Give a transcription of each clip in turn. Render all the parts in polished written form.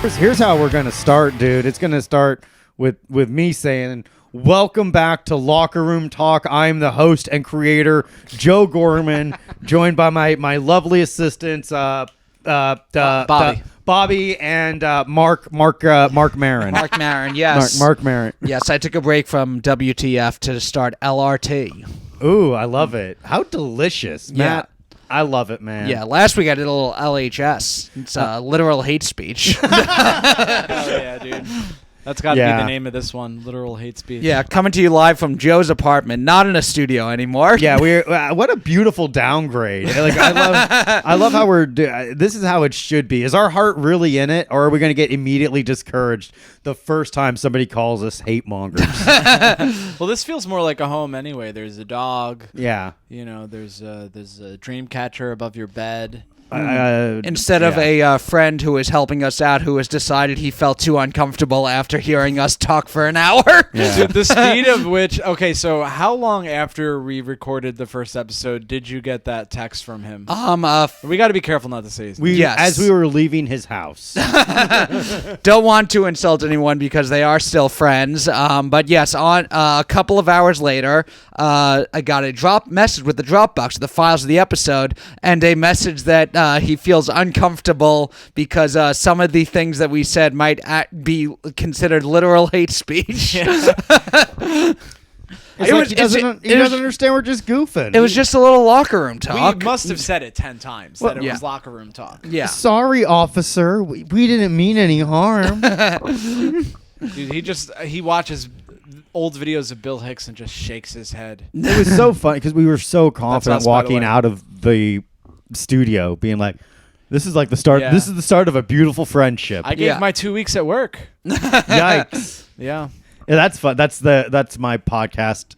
Here's how we're gonna start, dude. It's gonna start with me saying, "Welcome back to Locker Room Talk." I'm the host and creator, Joe Gorman, joined by my lovely assistants, Bobby and Mark Maron. Mark Maron, yes. Mark Maron. Yes, I took a break from WTF to start LRT. Ooh, I love it. How delicious, Yeah. Matt. I love it, man. Yeah, last week I did a little LHS. It's literal hate speech. Oh yeah, dude. That's got to Yeah. be the name of this one. Literal hate speech. Yeah, coming to you live from Joe's apartment, not in a studio anymore. Yeah, we're what a beautiful downgrade. Like I love how we're this is how it should be. Is our heart really in it, or are we going to get immediately discouraged the first time somebody calls us hate mongers? Well, this feels more like a home anyway. There's a dog. Yeah. You know, there's a dream catcher above your bed. Instead of a friend who is helping us out who has decided he felt too uncomfortable after hearing us talk for an hour. Yeah. Dude, the speed of which... Okay, so how long after we recorded the first episode did you get that text from him? We got to be careful not to say his name. Yes. As we were leaving his house. Don't want to insult anyone because they are still friends. But yes, on a couple of hours later, I got a message with the Dropbox, the files of the episode, and a message that he feels uncomfortable because some of the things that we said might be considered literal hate speech. He doesn't understand we're just goofing. It was just a little locker room talk. We must have said it 10 times that it was locker room talk. Yeah. Sorry, officer. We didn't mean any harm. Dude, he watches old videos of Bill Hicks and just shakes his head. It was so funny because we were so confident us, by the walking way. out of the studio, being like, "This is like the start. Yeah. This is the start of a beautiful friendship." I gave my 2 weeks at work. Yikes! Yeah. Yeah, that's fun. That's my podcast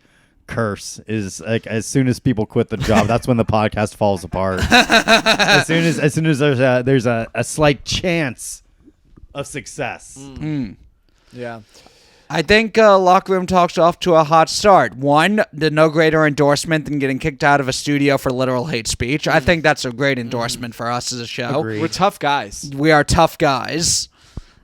curse. Is like as soon as people quit the job, that's when the podcast falls apart. as soon as there's a slight chance of success. Yeah. I think Locker Room Talk's off to a hot start. One, the no greater endorsement than getting kicked out of a studio for literal hate speech. I think that's a great endorsement for us as a show. Agreed. We're tough guys. We are tough guys.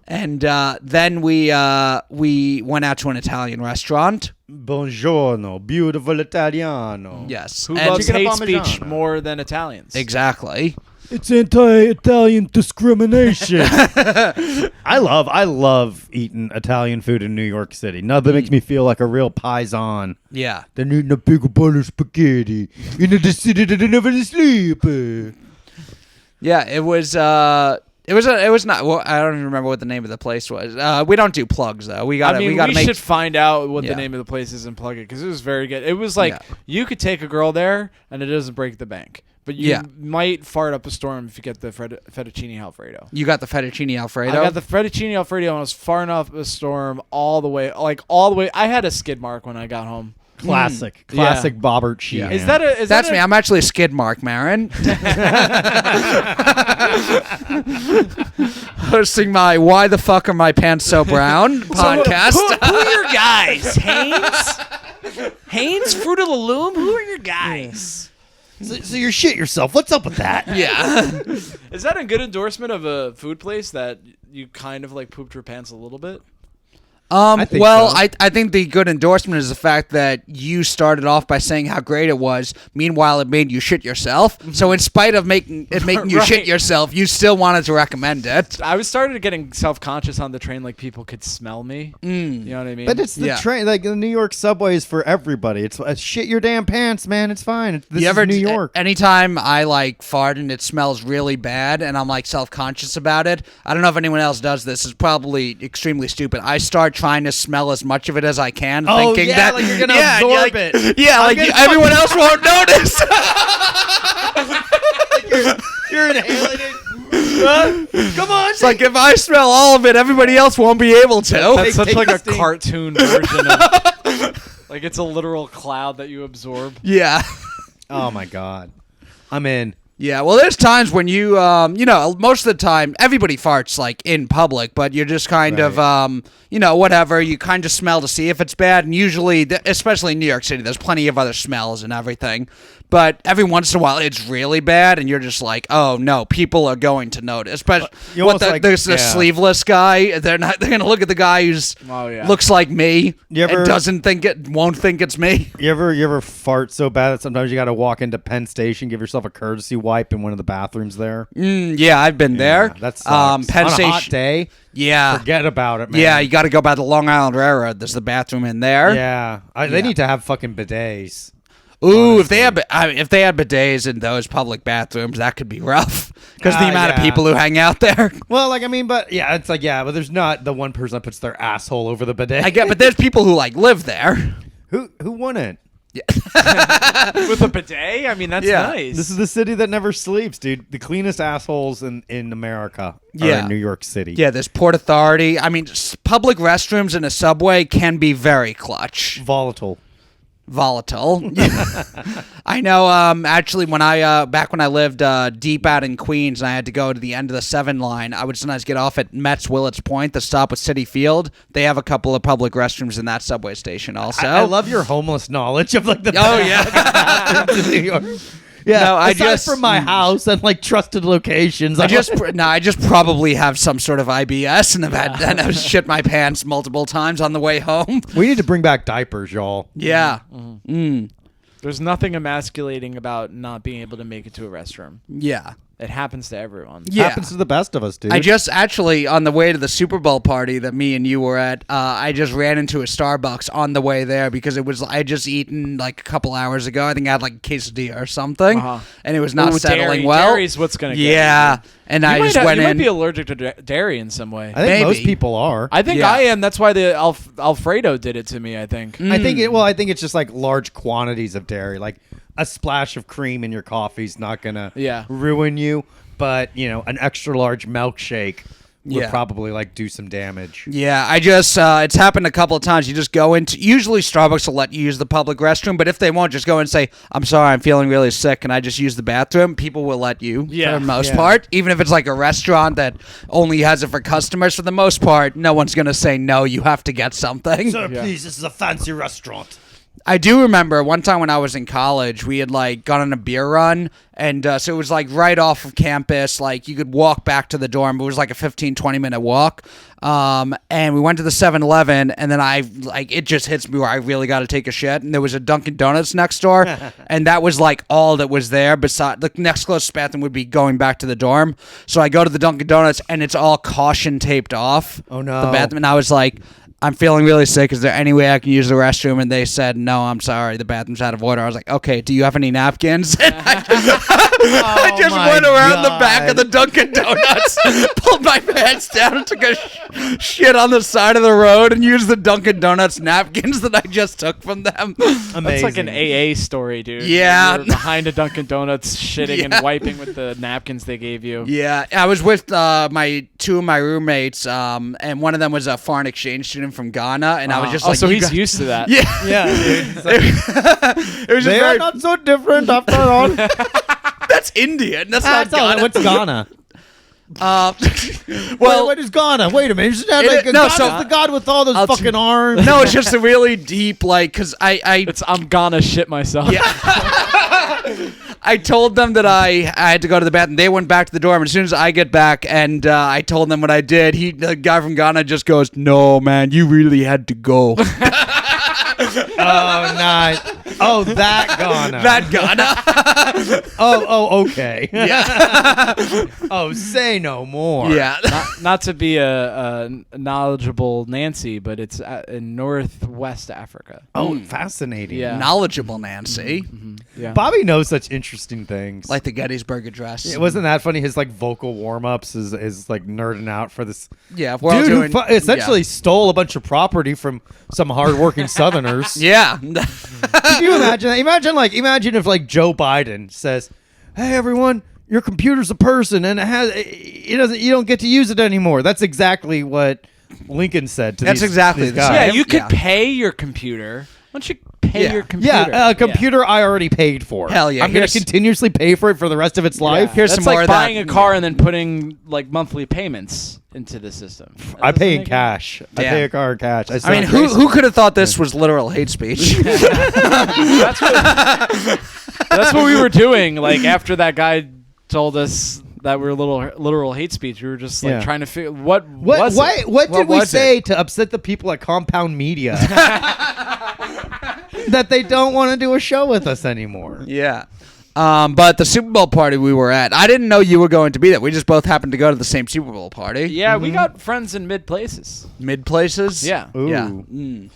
And then we went out to an Italian restaurant. Buongiorno, beautiful Italiano. Yes. Who And- loves chicken hate parmigiano. speech more than Italians? Exactly. It's anti-Italian discrimination. I love eating Italian food in New York City. Nothing makes me feel like a real paisan Yeah. than eating a big bowl of spaghetti in the city that I never sleep. Yeah, it was not. Well, I don't even remember what the name of the place was. We don't do plugs though. We gotta we make. should find out what Yeah. the name of the place is and plug it because it was very good. It was like you could take a girl there and it doesn't break the bank, but you might fart up a storm if you get the fettuccine alfredo. You got the fettuccine alfredo. I got the fettuccine alfredo and I was farting up a storm all the way. I had a skid mark when I got home. Classic Bobbert Sheehan. Is that a? That's me. I'm actually a skid mark, Marin. Hosting my "Why the fuck are my pants so brown" podcast. Who are your guys? Haynes, Fruit of the Loom. Who are your guys? So you're shit yourself. What's up with that? Yeah. Is that a good endorsement of a food place that you kind of like pooped your pants a little bit? I think Well, so. I think the good endorsement is the fact that you started off by saying how great it was. Meanwhile, it made you shit yourself. So in spite of making you shit Right. yourself, you still wanted to recommend it. I was started getting self-conscious on the train, like people could smell me. You know what I mean? But it's the train. Like the New York subway is for everybody. It's shit your damn pants, man. It's fine. This is New York. Anytime I like fart and it smells really bad and I'm like self-conscious about it, I don't know if anyone else does this. It's probably extremely stupid. I start trying to smell as much of it as I can, thinking that like you're gonna absorb it. Yeah, like everyone else won't notice. You're inhaling it. Come on. It's like if I smell all of it, everybody else won't be able to. That's such like a tasting. cartoon version of like it's a literal cloud that you absorb. Yeah. Oh my god. I'm in. Yeah, well, there's times when you, most of the time, everybody farts, like, in public, but you're just kind of, whatever, you kind of smell to see if it's bad, and usually, especially in New York City, there's plenty of other smells and everything, but every once in a while, it's really bad, and you're just like, oh, no, people are going to notice, especially, there's the sleeveless guy, they're going to look at the guy who's, looks like me, and won't think it's me. You ever fart so bad that sometimes you got to walk into Penn Station, give yourself a courtesy wipe in one of the bathrooms there? Yeah, I've been there. That sucks. Penn On Station, a hot day, forget about it, man. Yeah, you got to go by the Long Island Railroad. There's the bathroom in there. Yeah, they need to have fucking bidets. Ooh, honestly. if they had bidets in those public bathrooms, that could be rough because the amount of people who hang out there. Well, but there's not the one person that puts their asshole over the bidet. I get, but there's people who like live there. Who wouldn't? Yeah. With a bidet? I mean, that's nice. This is the city that never sleeps, dude. The cleanest assholes in America are in New York City. Yeah, there's Port Authority. I mean, public restrooms in a subway can be very clutch. Volatile. I know. Actually, back when I lived deep out in Queens, and I had to go to the end of the 7 line, I would sometimes get off at Met's Willets Point, the stop with City Field. They have a couple of public restrooms in that subway station. Also, I love your homeless knowledge of like the New York. Yeah, no, aside from my house and like trusted locations, I just probably have some sort of IBS and I've shit my pants multiple times on the way home. We need to bring back diapers, y'all. Yeah. There's nothing emasculating about not being able to make it to a restroom. Yeah. It happens to everyone. Yeah. Happens to the best of us, dude. I just actually, on the way to the Super Bowl party that me and you were at, I just ran into a Starbucks on the way there because I had just eaten like a couple hours ago. I think I had like a quesadilla or something, and it was not settling well. Dairy's what's going to get you. And I just went in. You might be allergic to dairy in some way. I think most people are. I think I am. That's why the Alfredo did it to me, I think. I think it's just like large quantities of dairy. Like a splash of cream in your coffee is not going to ruin you. But, an extra large milkshake would probably like do some damage. Yeah, I just, it's happened a couple of times. You just go into, usually Starbucks will let you use the public restroom, but if they won't, just go and say, I'm sorry, I'm feeling really sick, and I just use the bathroom. People will let you for the most part. Even if it's like a restaurant that only has it for customers, for the most part, no one's going to say, no, you have to get something. Sir, please, this is a fancy restaurant. I do remember one time when I was in college, we had like gone on a beer run, and so it was like right off of campus, like you could walk back to the dorm. It was like a 15-20 minute walk, and we went to the 7-Eleven, and then it just hits me where I really got to take a shit, and there was a Dunkin' Donuts next door, and that was like all that was there. Beside the next closest bathroom would be going back to the dorm, so I go to the Dunkin' Donuts, and it's all caution taped off. Oh no! The bathroom, and I was like, I'm feeling really sick. Is there any way I can use the restroom? And they said, no, I'm sorry. The bathroom's out of order. I was like, okay, do you have any napkins? I just went around the back of the Dunkin' Donuts, pulled my pants down, and took a shit on the side of the road and used the Dunkin' Donuts napkins that I just took from them. Amazing. That's like an AA story, dude. Yeah. You're behind a Dunkin' Donuts shitting and wiping with the napkins they gave you. Yeah. I was with two of my roommates, and one of them was a foreign exchange student from Ghana, and I was just like, so he's used to that. Yeah. It was just not so different after all. That's Indian. That's not Ghana. What's Ghana? What is Ghana? Wait a minute. Ghana's the god with all those fucking arms. No, it's just a really deep, like, because I'm gonna shit myself. Yeah. I told them that I had to go to the bathroom. They went back to the dorm. As soon as I get back and I told them what I did, the guy from Ghana just goes, no, man, you really had to go. Oh, nice. Oh, that Ghana. That Ghana. Oh, okay. Yeah. Oh, say no more. Yeah. Not to be a knowledgeable Nancy, but it's in Northwest Africa. Oh, fascinating. Yeah. Knowledgeable Nancy. Mm-hmm. Yeah. Bobby knows such interesting things. Like the Gettysburg Address. Yeah, wasn't that funny? His like vocal warm-ups is like nerding out for this. Yeah. Dude who essentially stole a bunch of property from some hardworking Southerners. Yeah. Can you imagine that? Imagine if like Joe Biden says, "Hey everyone, your computer's a person and you don't get to use it anymore." That's exactly what Lincoln said to That's these exactly these the guys. same. Yeah, you could pay your computer. don't you pay Yeah. your computer? Yeah, a computer I already paid for. Hell yeah, I'm going here's- to continuously pay for it for the rest of its life. Here's That's some more like of that. buying a car and then putting like monthly payments into the system. I pay in Doesn't make cash. I Yeah. pay a car in cash. I mean, who could have thought this was literal hate speech? That's what we were doing. Like after that guy told us that we were literal hate speech, we were just like Yeah. trying to figure what What was it? what did we was say to upset the people at Compound Media? That they don't want to do a show with us anymore. Yeah. But the Super Bowl party we were at, I didn't know you were going to be there. We just both happened to go to the same Super Bowl party. Yeah, we got friends in mid places. Mid places? Yeah. Ooh. Yeah.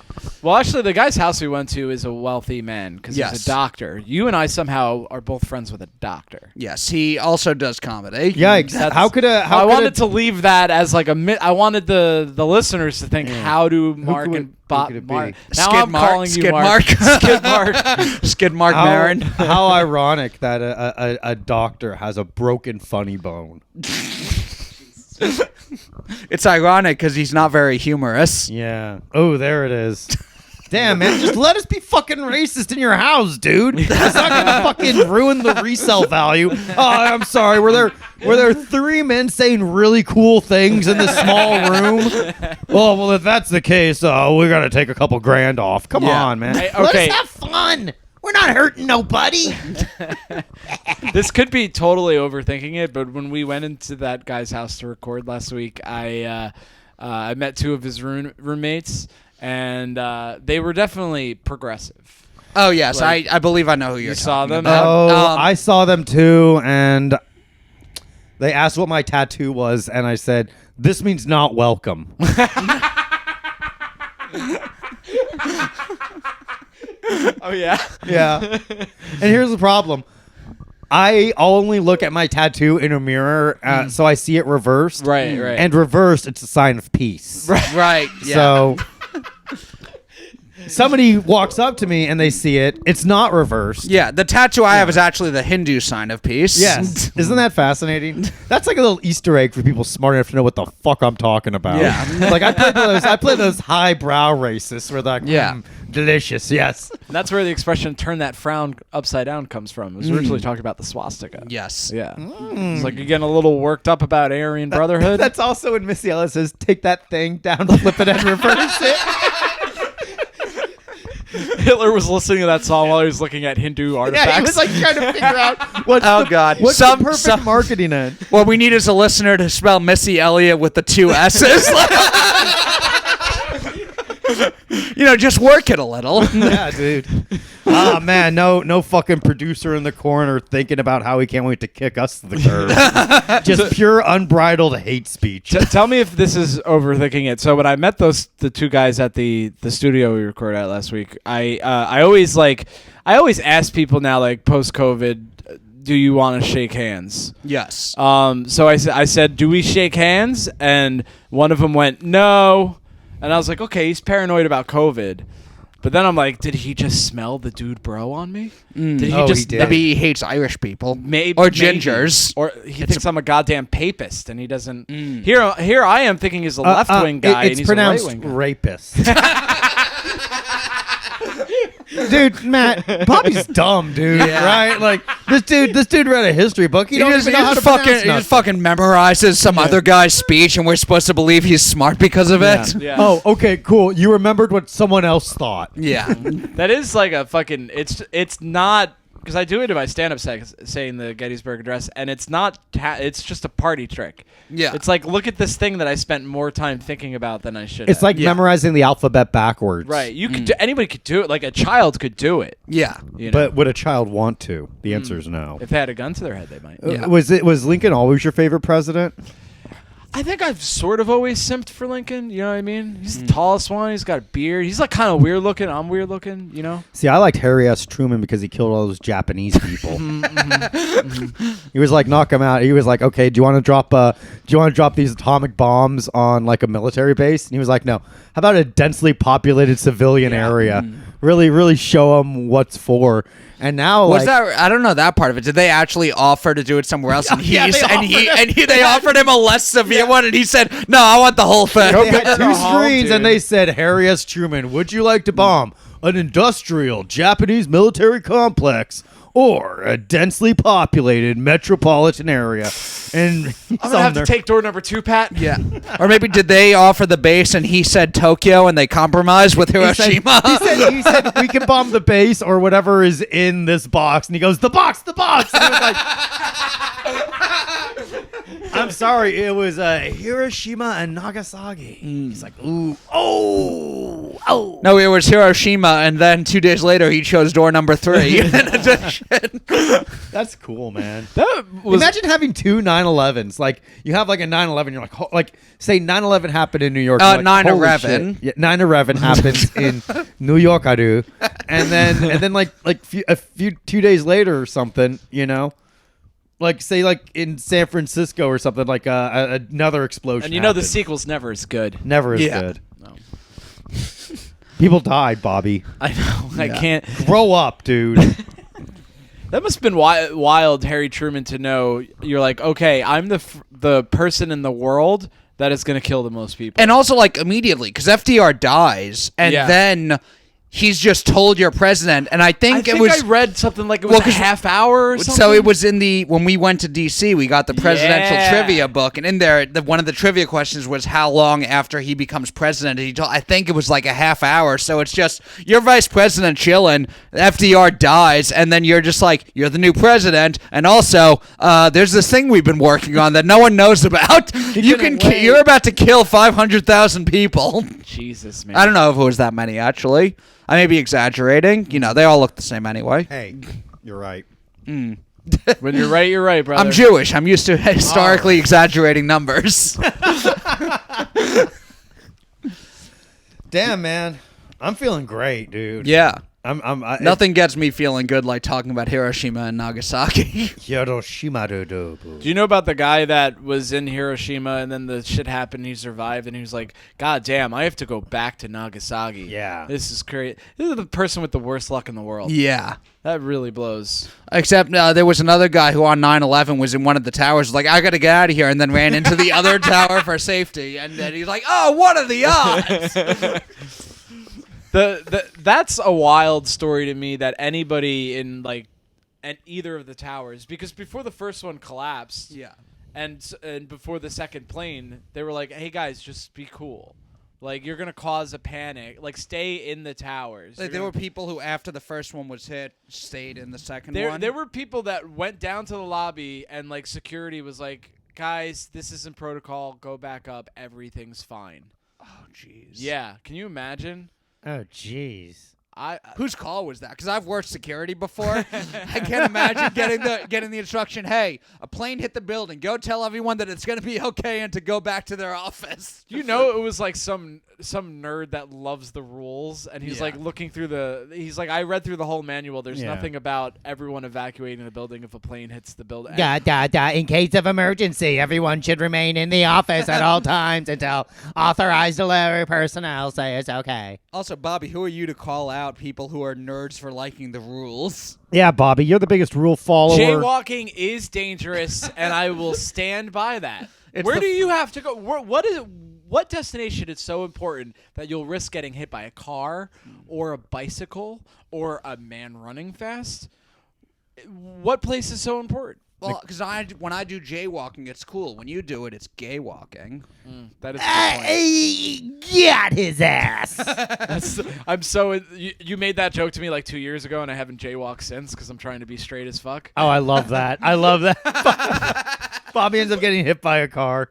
Well, actually, the guy's house we went to is a wealthy man because Yes. he's a doctor. You and I somehow are both friends with a doctor. Yes, he also does comedy. Yikes! How could a how I could wanted to leave that as like a. I wanted the listeners to think, how do Mark could- and who Bob? could it be? Mark. Now Skid I'm Mark, calling you Skid Mark. Mark. Skid Mark. Skid Mark how, Marin. how ironic that a doctor has a broken funny bone. It's ironic because he's not very humorous. Yeah. Oh, there it is. Damn, man, just let us be fucking racist in your house, dude. It's not gonna fucking ruin the resale value. Oh, I'm sorry. Were there three men saying really cool things in this small room? Oh, well, if that's the case, we gotta take a couple grand off. Come Yeah. on, man. Hey, Let okay. us have fun. We're not hurting nobody. This could be totally overthinking it, but when we went into that guy's house to record last week, I met two of his roommates, and they were definitely progressive. Oh, yes. Like, I believe I know who you're saw talking them? about. Oh, I saw them too, and they asked what my tattoo was, and I said, "This means not welcome." Oh yeah. Yeah. And here's the problem. I only look at my tattoo in a mirror, so I see it reversed. Right. And reversed, it's a sign of peace. Right. Yeah. So somebody walks up to me and they see it. It's not reversed. Yeah, the tattoo I have is actually the Hindu sign of peace. Yes. Isn't that fascinating? That's like a little Easter egg for people smart enough to know what the fuck I'm talking about. Yeah. Like I play those highbrow racists where they're like, Yeah. delicious, yes. And that's where the expression "turn that frown upside down" comes from. It was originally talking about the swastika. Yes. Yeah. It's like you're getting a little worked up about Aryan Brotherhood. That's also when Missy Elliott says, take that thing down, flip it, and reverse it. Hitler was listening to that song while he was looking at Hindu artifacts. Yeah, he was like trying to figure out what's Oh, God. what's Some- the perfect some- marketing end. What we need is a listener to spell Missy Elliott with the two S's. Just work it a little. Yeah, dude. Ah, man, no fucking producer in the corner thinking about how he can't wait to kick us to the curb. Just pure unbridled hate speech. Tell me if this is overthinking it. So when I met the two guys at the studio we recorded at last week, I always ask people now, like post COVID, do you want to shake hands? Yes. So I said, do we shake hands? And one of them went, no. And I was like, okay, he's paranoid about COVID. But then I'm like, did he just smell the dude bro on me? Did he Oh, just he did. Maybe he hates Irish people. Maybe, Or gingers. Or he thinks I'm a goddamn papist, and he doesn't. Here I am thinking he's a left wing guy, It's and he's pronounced a right wing guy. rapist. Dude, Matt, Bobby's dumb, dude. Yeah. Right? Like this dude read a history book. He don't even know how to pronounce he nothing. just fucking memorizes some other guy's speech, and we're supposed to believe he's smart because of it. Yeah. Oh, okay, cool. You remembered what someone else thought. Yeah. That is like a fucking. It's not. Because I do it in my stand-up saying the Gettysburg Address, and it's not. It's just a party trick. Yeah. It's like, look at this thing that I spent more time thinking about than I should. It's have. like Yeah. memorizing the alphabet backwards. right. You could. Anybody could do it. Like a child could do it. Yeah. You know? But would a child want to? The answer is no. if they had a gun to their head, they might. Yeah. Was Lincoln always your favorite president? I think I've sort of always simped for Lincoln. You know what I mean? He's the tallest one. He's got a beard. He's like kind of weird looking. I'm weird looking. You know? See, I liked Harry S. Truman because he killed all those Japanese people. He was like, knock him out. He was like, okay, do you want to drop these atomic bombs on like a military base? And he was like, no. How about a densely populated civilian area? Really, really show them what's for. And now, Was like, that? I don't know that part of it. Did they actually offer to do it somewhere else? And Yeah, they offered him a less severe one, and he said, "No, I want the whole thing." they had Go two home, screens, and dude. they said, Harry S. Truman, would you like to bomb? an industrial Japanese military complex or a densely populated metropolitan area. And I'm gonna have to take door number 2, Pat. Yeah. Or maybe did they offer the base and he said Tokyo and they compromised with Hiroshima? He said we can bomb the base or whatever is in this box. And he goes, the box. And I was like, I'm sorry, it was Hiroshima and Nagasaki. He's like, ooh, oh. No, it was Hiroshima, and then 2 days later he chose door number 3. That's cool, man. That was Imagine having 2 9/11s. Like, you have like a 9/11, you're like, say 9/11 happened in New York. You're like, holy 9/11. shit. Yeah, 9/11 happens in New York, I do. And then like a few 2 days later or something, you know? Like, say, like, in San Francisco or something, like another explosion and you know the happened. sequel's never as good. Never as Yeah. good. No. People died, Bobby. I know. I can't. Grow up, dude. That must have been wild, Harry Truman, to know. You're like, okay, I'm the person in the world that is going to kill the most people. And also, like, immediately, because FDR dies, and Yeah. then he's just told you're president, and I think I read something like it was a half hour or something. So it was when we went to D.C., we got the presidential Yeah. trivia book, and in there, one of the trivia questions was how long after he becomes president. I think it was like a half hour, so it's just, you're vice president chilling, FDR dies, and then you're just like, you're the new president, and also, there's this thing we've been working on that no one knows about. You're about to kill 500,000 people. Jesus, man. I don't know if it was that many, actually. I may be exaggerating. You know, they all look the same anyway. Hey, you're right. When you're right, brother. I'm Jewish. I'm used to historically exaggerating numbers. Damn, man. I'm feeling great, dude. Yeah. Nothing. Nothing gets me feeling good like talking about Hiroshima and Nagasaki. Hiroshima Do you know about the guy that was in Hiroshima and then the shit happened and he survived and he was like, God damn, I have to go back to Nagasaki. Yeah. This is crazy. This is the person with the worst luck in the world. Yeah. That really blows. Except there was another guy who on 9/11 was in one of the towers, was like, I got to get out of here, and then ran into the other tower for safety. And then he's like, oh, what are the odds? That's a wild story to me that anybody in like at either of the towers, because before the first one collapsed, Yeah. and before the second plane, they were like, hey guys, just be cool. Like, you're gonna cause a panic. Like, stay in the towers. Like, there were people who, after the first one was hit, stayed in the second one. There were people that went down to the lobby and like security was like, guys, this isn't protocol. Go back up. Everything's fine. Oh, jeez. Yeah. Can you imagine? Oh, jeez. Whose call was that? Because I've worked security before. I can't imagine getting the instruction, hey, a plane hit the building. Go tell everyone that it's going to be okay and to go back to their office. You know, it was like some nerd that loves the rules, and he's Yeah. like looking through he's like, I read through the whole manual. There's Yeah. nothing about everyone evacuating the building if a plane hits the building. In case of emergency, everyone should remain in the office at all times until authorized delivery personnel say it's okay. Also, Bobby, who are you to call out people who are nerds for liking the rules? Yeah, Bobby, you're the biggest rule follower. Jaywalking is dangerous, and I will stand by that. Where do you have to go? What destination is so important that you'll risk getting hit by a car or a bicycle or a man running fast? What place is so important? Well, because when I do jaywalking, it's cool. When you do it, it's gay walking. That is the point. Get his ass. I'm so. You made that joke to me like 2 years ago, and I haven't jaywalked since because I'm trying to be straight as fuck. Oh, I love that. I love that. Bobby ends up getting hit by a car.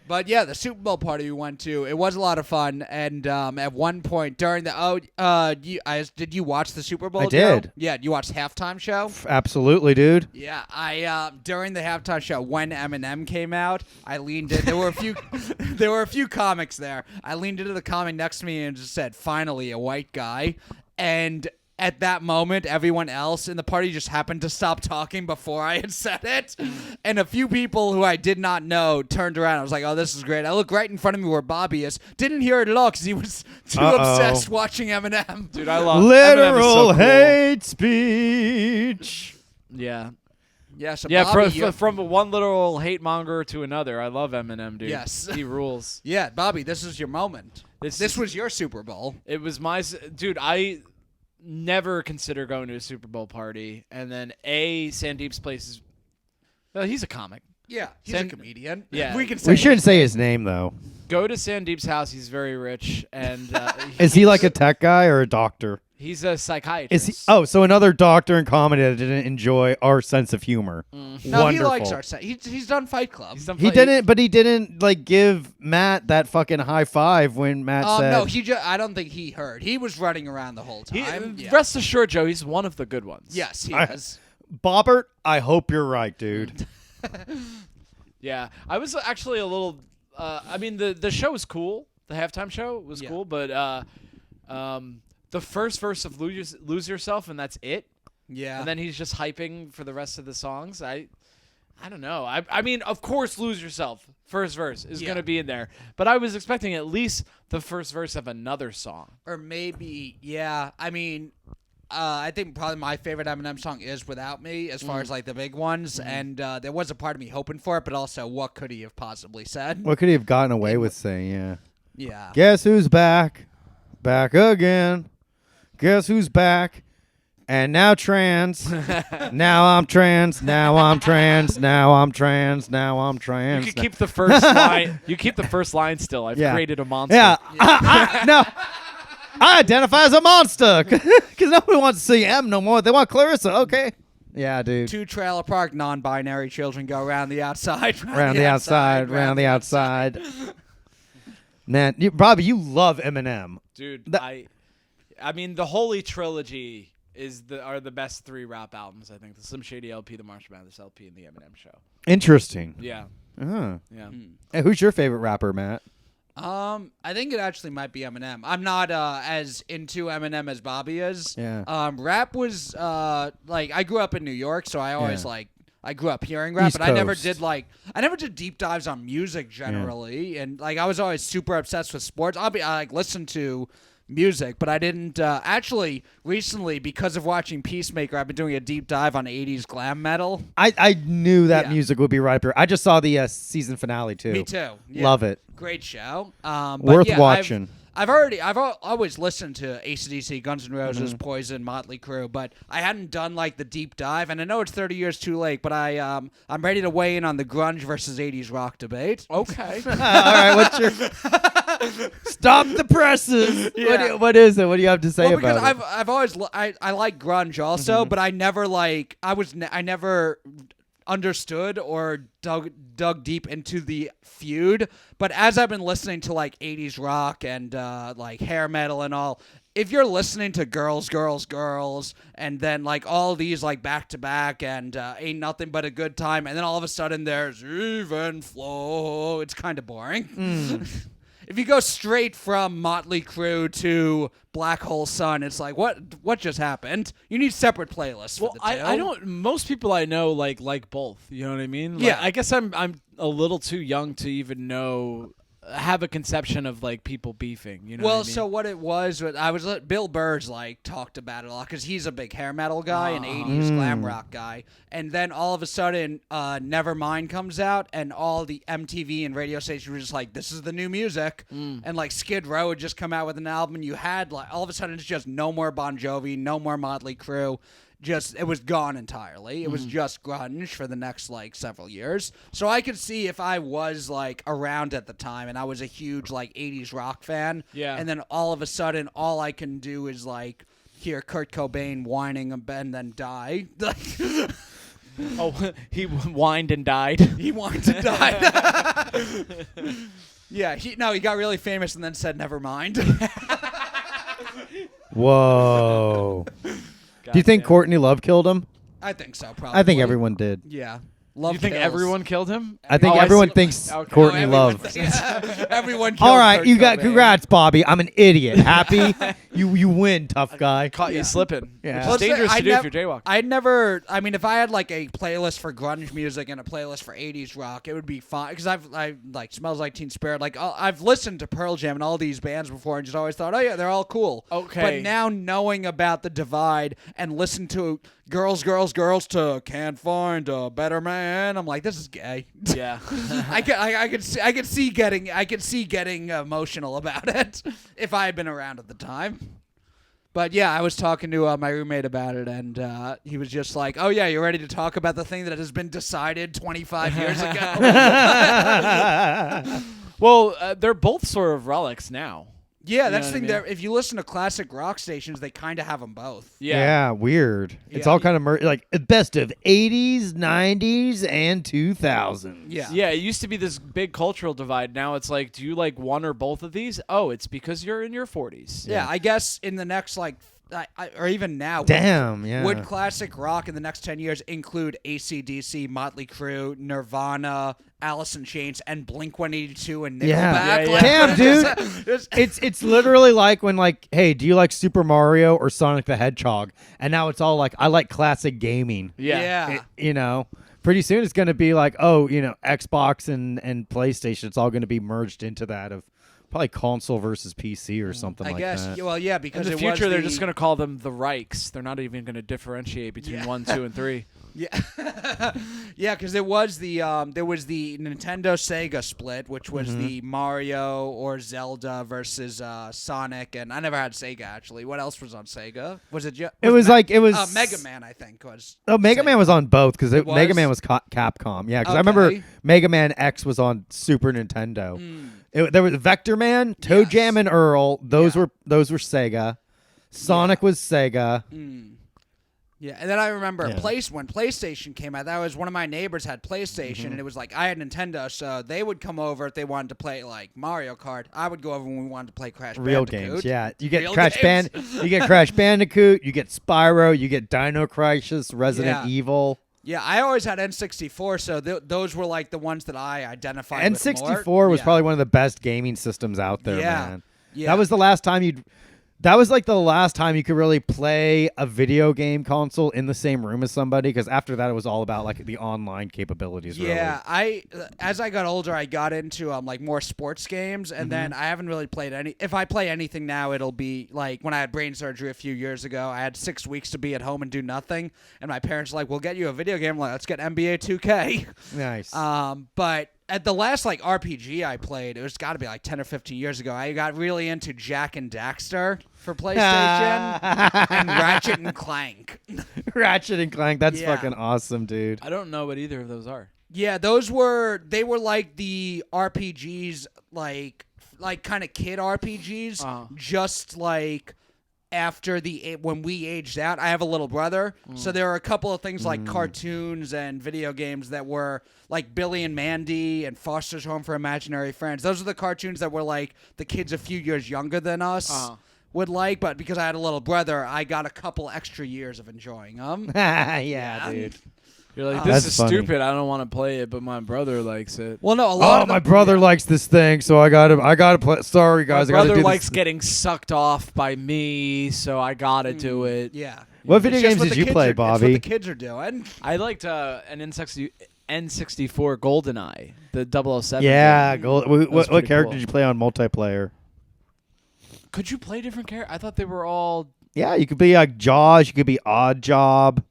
But yeah, the Super Bowl party we went to, it was a lot of fun. And at one point during did you watch the Super Bowl? I did. Joe? Yeah, you watched halftime show? Absolutely, dude. Yeah, I during the halftime show when Eminem came out, I leaned in. There were a few comics there. I leaned into the comic next to me and just said, "Finally, a white guy." And at that moment, everyone else in the party just happened to stop talking before I had said it. And a few people who I did not know turned around. I was like, oh, this is great. I look right in front of me where Bobby is. Didn't hear it at all because he was too obsessed watching Eminem. Dude, I love Eminem is literal so cool. hate speech. Yeah. Yeah, so Yeah, Bobby, from one literal hate monger to another. I love Eminem, dude. Yes. He rules. yeah, Bobby, this is your moment. This This is- was your Super Bowl. It was my dude. I never consider going to a Super Bowl party, and then Sandeep's place is. Well, he's a comic. Yeah, he's a comedian. Yeah. we can say We shouldn't say his name though. Go to Sandeep's house. He's very rich, and Is he like a tech guy or a doctor? He's a psychiatrist. Is he? Oh, so another doctor in comedy that didn't enjoy our sense of humor. No, Wonderful. he likes our set. He's done Fight Club. He's done He fi- didn't, but he didn't like give Matt that fucking high five when Matt said. No, I don't think he heard. He was running around the whole He, time. Yeah. Rest assured, Joe, he's one of the good ones. Yes, he I- is. Bobbert, I hope you're right, dude. Yeah, I was actually a little. I mean, the show was cool. The halftime show was Yeah. cool, but the first verse of "Lose Yourself" and that's it. Yeah. And then he's just hyping for the rest of the songs. I don't know. I mean, of course, "Lose Yourself" first verse is Yeah. gonna be in there, but I was expecting at least the first verse of another song. Or maybe, yeah. I mean, I think probably my favorite Eminem song is "Without Me," as far as like the big ones. And there was a part of me hoping for it, but also, what could he have possibly said? What could he have gotten away with saying? Yeah. Yeah. Guess who's back? Back again. Guess who's back? And now trans. Now I'm trans. Now I'm trans. Now I'm trans. Now I'm You trans. could keep the first line. You keep the first line still. I've Yeah. created a monster. Yeah. No. I identify as a monster because nobody wants to see M no more. They want Clarissa. Okay. Yeah, dude. 2 trailer park non-binary children go around the outside. Round the outside. Round the outside. Man, Bobby, you love Eminem. Dude, That- I mean, the Holy Trilogy are the best 3 rap albums. I think the Slim Shady LP, the Marshall Mathers LP, and the Eminem Show. Interesting. Yeah, Uh-huh. yeah. Hey, who's your favorite rapper, Matt? I think it actually might be Eminem. I'm not as into Eminem as Bobby is. Yeah. Rap was like I grew up in New York, so I always Yeah. I grew up hearing rap, East but I never Coast. did deep dives on music generally, and like I was always super obsessed with sports. I like listened to music, but I didn't actually recently because of watching Peacemaker. I've been doing a deep dive on 80s glam metal. I knew that Yeah. music would be right up here. I just saw the season finale too. Me too. Yeah. Love it. Great show. But Worth yeah, watching. I've always listened to AC/DC, Guns N' Roses, Poison, Motley Crue, but I hadn't done like the deep dive. And I know it's 30 years too late, but I'm ready to weigh in on the grunge versus 80s rock debate. Okay. All right, what's your stop the presses? Yeah. What is it? What do you have to say Well, because about it? I've always I like grunge also, but I never I never understood or dug deep into the feud. But as I've been listening to like 80s rock and like hair metal and all, if you're listening to Girls, Girls, Girls, and then like all these like back to back and Ain't Nothing But a Good Time, and then all of a sudden there's Even Flow, it's kind of boring. If you go straight from Motley Crue to Black Hole Sun, it's like what just happened? You need separate playlists Well, for the two. I don't. Most people I know like both. You know what I mean? Like, Yeah. I guess I'm a little too young to even have a conception of like people beefing. You know? Well, what I mean? so what it was, Bill Burr's like talked about it a lot because he's a big hair metal guy, an 80s glam rock guy. And then all of a sudden, Nevermind comes out, and all the MTV and radio stations were just like, this is the new music. And like Skid Row had just come out with an album, and you had like, all of a sudden it's just no more Bon Jovi, no more Motley Crue. It was gone entirely. It was just grunge for the next like several years. So I could see if I was like around at the time and I was a huge like 80s rock fan. Yeah. And then all of a sudden all I can do is like hear Kurt Cobain whining and then die. oh, he whined and died. He wanted to die. Yeah, he got really famous and then said never mind. Whoa. Do you think Courtney Love killed him? I think so, probably. I think everyone did. Yeah. Love You think kills. everyone killed him? I think Oh, everyone see. thinks Okay. Courtney everyone Love. Everyone killed All right, Kurt you got Cobain. congrats, Bobby. I'm an idiot. Happy? you win, tough guy. Caught you slipping. Yeah. Which Well, is dangerous to do if you're jaywalking. I'd never. I mean, if I had like a playlist for grunge music and a playlist for '80s rock, it would be fine. Because I like Smells Like Teen Spirit. Like I've listened to Pearl Jam and all these bands before, and just always thought, oh yeah, they're all cool. Okay. But now knowing about the divide and listen to girls to Can't Find a Better Man, I'm like, this is gay. Yeah. I could see getting emotional about it if I had been around at the time. But yeah, I was talking to my roommate about it, and he was just like, "Oh yeah, you're ready to talk about the thing that has been decided 25 years ago." Well, they're both sort of relics now. Yeah, that's know the thing. what I mean? That if you listen to classic rock stations, they kind of have them both. Yeah, weird. It's Yeah. all kind of like best of 80s, 90s, and 2000s. Yeah. Yeah, it used to be this big cultural divide. Now it's like, do you like one or both of these? Oh, it's because you're in your 40s. Yeah, I guess in the next or even now. Damn, yeah. Would classic rock in the next 10 years include AC/DC, Motley Crue, Nirvana, Alice in Chains, and Blink-182 and Nickelback? Yeah. Yeah, yeah. Damn, dude. It's literally like when hey, do you like Super Mario or Sonic the Hedgehog? And now it's all like, I like classic gaming. Yeah. Pretty soon it's going to be like, Xbox and PlayStation. It's all going to be merged into that of probably console versus PC or something I like guess. that. Well, yeah, In because the it future, was they're just going to call them the Reichs. They're not even going to differentiate between Yeah. 1, 2, and 3. Yeah, yeah, because it was there was the Nintendo Sega split, which was the Mario or Zelda versus Sonic, and I never had Sega actually. What else was on Sega? Was it? It was Mega Man, I think was. Oh, Mega Sega. Man was on both because It Mega was? Man was Capcom. Yeah, because I remember Okay. Mega Man X was on Super Nintendo. There was Vector Man, Toe Yes. Jam, and Earl. Those Yeah. were Sega. Sonic was Sega. Yeah, and then I remember Yeah. when PlayStation came out, that was one of my neighbors had PlayStation, and it was like I had Nintendo, so they would come over if they wanted to play like Mario Kart. I would go over when we wanted to play Crash Real Bandicoot. games, yeah. You get Real Crash games. You get Crash Bandicoot. You get Spyro. You get Dino Crisis, Resident Yeah. Evil. Yeah, I always had N64, so those were like the ones that I identified with N64 more. was Yeah. probably one of the best gaming systems out there, Yeah. man. Yeah. That was the last time That was like the last time you could really play a video game console in the same room as somebody, because after that it was all about like the online capabilities. Yeah, as I got older, I got into like more sports games, and then I haven't really played any. If I play anything now, it'll be like when I had brain surgery a few years ago. I had 6 weeks to be at home and do nothing, and my parents were like, "We'll get you a video game." I'm like, let's get NBA 2K. Nice. But at the last like RPG I played, it was got to be like 10 or 15 years ago. I got really into Jack and Daxter for PlayStation and Ratchet and Clank. Ratchet and Clank. That's Yeah. fucking awesome, dude. I don't know what either of those are. Yeah, they were like the RPGs, like kind of kid RPGs, just like after when we aged out. I have a little brother, so there are a couple of things like cartoons and video games that were like Billy and Mandy and Foster's Home for Imaginary Friends. Those are the cartoons that were like the kids a few years younger than us would like, but because I had a little brother, I got a couple extra years of enjoying them. yeah, dude. You're like, That's this is funny. stupid. I don't want to play it, but my brother likes it. Well, no, a lot Oh, of my them- brother likes this thing, so I gotta play. Sorry, guys, My I gotta brother do likes this. getting sucked off by me, so I gotta do it. Yeah. What video It's just games what did the you kids play, are- Bobby? It's what the kids are doing. I liked an N64 GoldenEye, the 007. Yeah, game. what pretty character cool. did you play on multiplayer? Could you play different characters? I thought they were all. Yeah, you could be like Jaws. You could be Odd Job.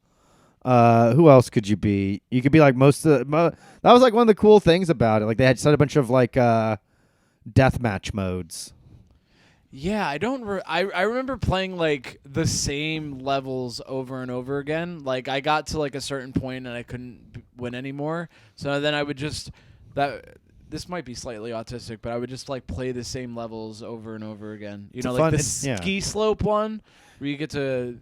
Who else could you be? You could be like that was like one of the cool things about it. Like they had set a bunch of like deathmatch modes. Yeah, I don't. I remember playing like the same levels over and over again. Like I got to like a certain point and I couldn't win anymore. So then I would just This might be slightly autistic, but I would just like play the same levels over and over again. You know, like the ski slope one where you get to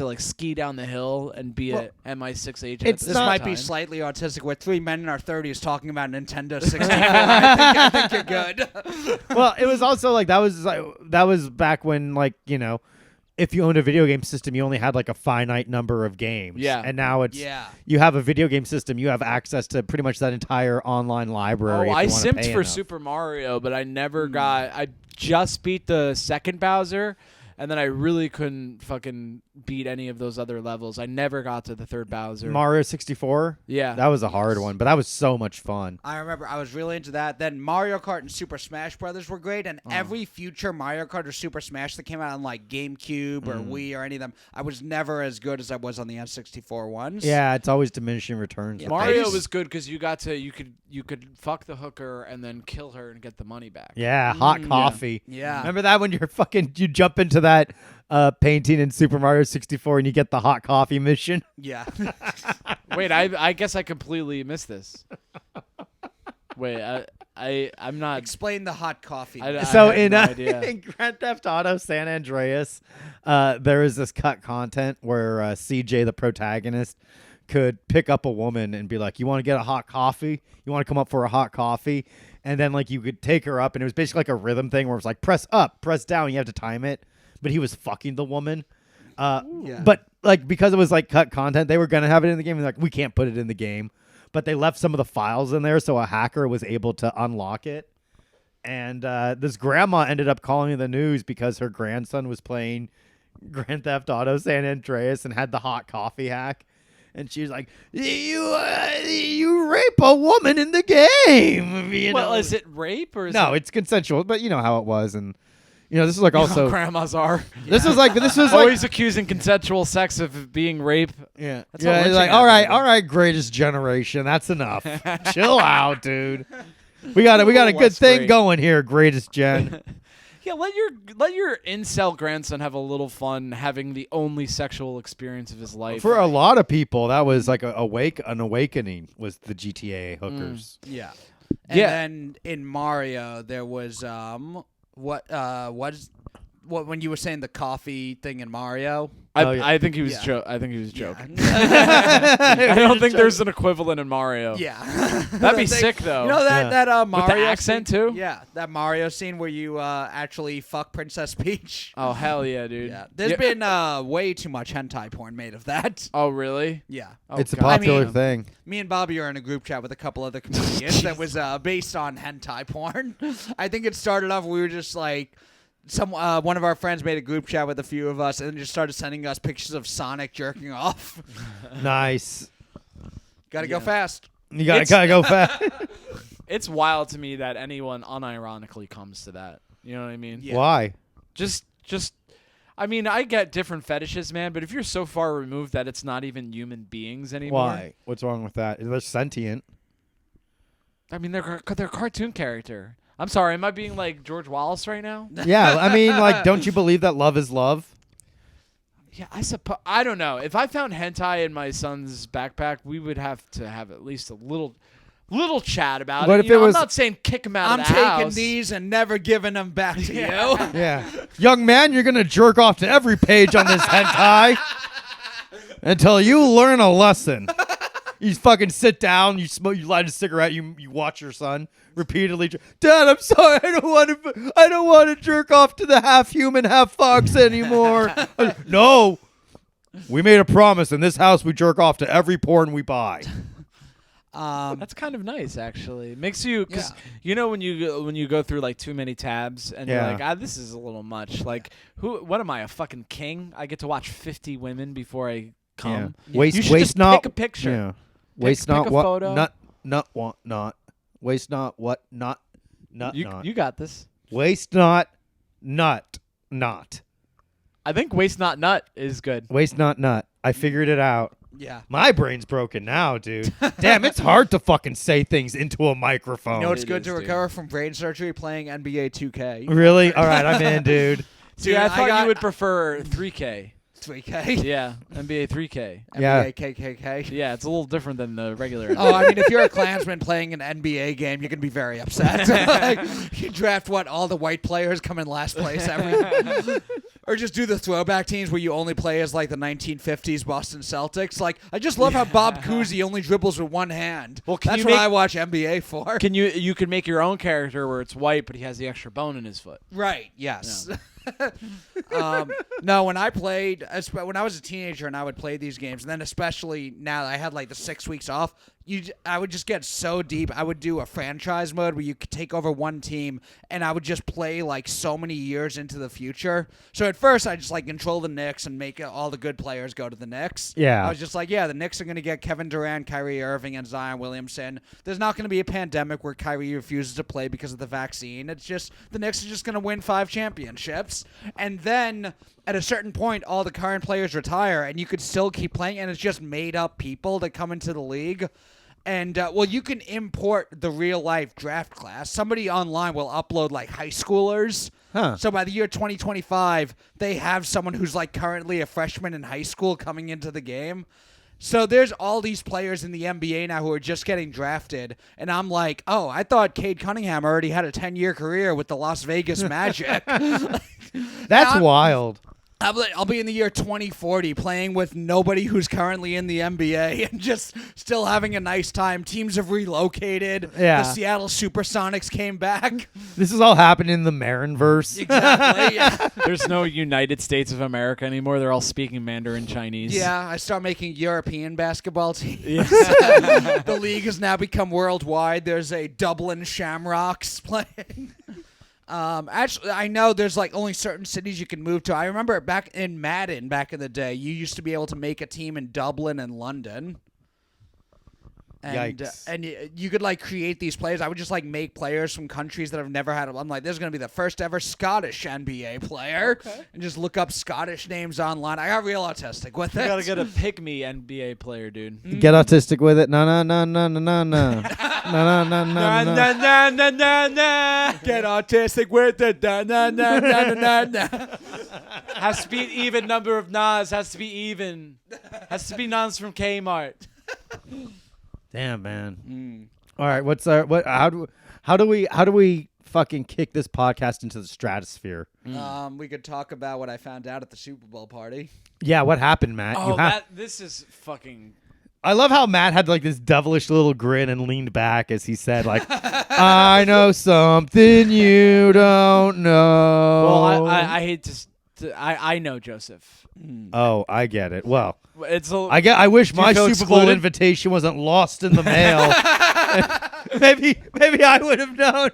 like ski down the hill and be a MI6 agent. it's This not- might be slightly autistic. We're three men in our 30s talking about Nintendo 64. I think you're good. Well, it was also like that was back when like if you owned a video game system, you only had like a finite number of games. Yeah. And now it's Yeah. you have a video game system, you have access to pretty much that entire online library. Oh, if I you wanna simped pay for enough. Super Mario, but I never got. I just beat the second Bowser, and then I really couldn't fucking beat any of those other levels. I never got to the third Bowser. Mario 64. Yeah. That was a hard one, but that was so much fun. I remember I was really into that. Then Mario Kart and Super Smash Brothers were great, and every future Mario Kart or Super Smash that came out on like GameCube or Wii or any of them, I was never as good as I was on the N64 ones. Yeah, it's always diminishing returns. Yeah, with Mario those. was good because you could fuck the hooker and then kill her and get the money back. Yeah, hot coffee. Yeah. Remember that when you jump into that painting in Super Mario 64 and you get the hot coffee mission? Yeah. Wait, I guess I completely missed this. Wait, I'm not. Explain the hot coffee. I So have in, no idea. in Grand Theft Auto San Andreas, there is this cut content where CJ, the protagonist, could pick up a woman and be like, "You want to get a hot coffee? You want to come up for a hot coffee?" And then like you could take her up, and it was basically like a rhythm thing where it was like press up, press down. You have to time it, but he was fucking the woman. Yeah. But like because it was like cut content, they were gonna have it in the game. And like we can't put it in the game, but they left some of the files in there, so a hacker was able to unlock it. And this grandma ended up calling the news because her grandson was playing Grand Theft Auto San Andreas and had the hot coffee hack. And she's like, "You rape a woman in the game." You Well, know? is it rape or is No, it? it's consensual, but you know how it was, and this is like also grandmas are this was like always accusing consensual sex of being rape. yeah, That's how yeah. It's lynching like happens. all right, greatest generation. That's enough. Chill out, dude. We got a good less thing great. going here, greatest gen. Yeah, let your incel grandson have a little fun having the only sexual experience of his life. For a lot of people, that was like an awakening was the GTA hookers. Yeah. And Yeah. then in Mario there was when you were saying the coffee thing in Mario. I think he was Yeah. I think he was joking. Yeah. I don't think there's an equivalent in Mario. Yeah. That'd be sick though. You know that Mario With the accent scene? too? Yeah, that Mario scene where you actually fuck Princess Peach. Oh hell yeah, dude. Yeah. There's been way too much hentai porn made of that. Oh really? Yeah. Oh, It's a God. popular I mean, thing. Me and Bobby are in a group chat with a couple other comedians that was based on hentai porn. I think it started off we were just like one of our friends made a group chat with a few of us and then just started sending us pictures of Sonic jerking off. Nice. Gotta go fast. You gotta go fast. It's wild to me that anyone unironically comes to that. You know what I mean? Yeah. Why? Just I mean, I get different fetishes, man, but if you're so far removed that it's not even human beings anymore. Why? What's wrong with that? They're sentient. I mean, they're a cartoon character. I'm sorry, am I being like George Wallace right now? Yeah, I mean, like, don't you believe that love is love? Yeah, I suppose. I don't know. If I found hentai in my son's backpack, we would have to have at least a little chat about What it. if it was- I'm not saying kick him out I'm of the taking house. these and never giving them back to you. Yeah. Young man, you're gonna jerk off to every page on this hentai until you learn a lesson. You fucking sit down, you smoke, you light a cigarette, you watch your son repeatedly. Dad, I'm sorry, I don't want to jerk off to the half human, half fox anymore. No, we made a promise in this house. We jerk off to every porn we buy. That's kind of nice, actually. It makes you, because Yeah. you know when you go through like too many tabs and Yeah. you're like, this is a little much. Like, what am I, a fucking king? I get to watch 50 women before I come. Waste, You should waste just not. pick a picture. Yeah. Waste pick not a what photo. not want not. Waste not what not not. You got this. Waste not not. I think waste not nut is good. Waste not nut. I figured it out. Yeah. My brain's broken now, dude. Damn, it's hard to fucking say things into a microphone. You know it's It good is, to dude. recover from brain surgery playing NBA 2K. Really? All right, I'm in, dude. See, I thought got you would prefer 3K. 3K. Yeah, NBA 3K. Yeah. NBA KKK. Yeah, it's a little different than the regular. Oh, I mean, if you're a Klansman playing an NBA game, you can be very upset. Like, you draft all the white players come in last place every. Or just do the throwback teams where you only play as like the 1950s Boston Celtics. Like, I just love how Bob Cousy only dribbles with one hand. Well, can that's you what make- I watch NBA for. You can make your own character where it's white, but he has the extra bone in his foot. Right? Yes. No, when I played, when I was a teenager and I would play these games, and then especially now that I had like the 6 weeks off, I would just get so deep. I would do a franchise mode where you could take over one team, and I would just play like so many years into the future. So at first, I just like control the Knicks and make all the good players go to the Knicks. Yeah. I was just like, yeah, the Knicks are going to get Kevin Durant, Kyrie Irving, and Zion Williamson. There's not going to be a pandemic where Kyrie refuses to play because of the vaccine. It's just the Knicks are just going to win 5 championships. And then at a certain point, all the current players retire, and you could still keep playing, and it's just made-up people that come into the league. And, well, you can import the real-life draft class. Somebody online will upload, like, high schoolers. Huh. So by the year 2025, they have someone who's, like, currently a freshman in high school coming into the game. So there's all these players in the NBA now who are just getting drafted. And I'm like, oh, I thought Cade Cunningham already had a 10-year career with the Las Vegas Magic. That's wild. I'll be in the year 2040 playing with nobody who's currently in the NBA and just still having a nice time. Teams have relocated. Yeah. The Seattle Supersonics came back. This is all happening in the Marinverse. Exactly. Yeah. There's no United States of America anymore. They're all speaking Mandarin Chinese. Yeah, I start making European basketball teams. The league has now become worldwide. There's a Dublin Shamrocks playing. Actually, I know there's like only certain cities you can move to. I remember back in Madden, back in the day, you used to be able to make a team in Dublin and London. And, Yikes. and you could like create these players. I would just like make players from countries that have never had. I'm like, this is gonna be the first ever Scottish NBA player, and just look up Scottish names online. I got real autistic with it. You gotta get a pick me NBA player, dude. Get autistic with it. No, no, no, no, no, no, no. No, no, no, no, no. na. Get autistic with it. Na na na na na na. Has to be even number of nas. Has to be even. Has to be nons from Kmart. Damn, man. All right, what's our what? How do we fucking kick this podcast into the stratosphere? We could talk about what I found out at the Super Bowl party. Yeah, what happened, Matt? Oh, this is fucking. I love how Matt had like this devilish little grin and leaned back as he said, like, "I know something you don't know." Well, I hate to I know Joseph. Oh, I get it. Well, It's I wish my feel Super Bowl excluded? invitation wasn't lost in the mail. maybe I would have known.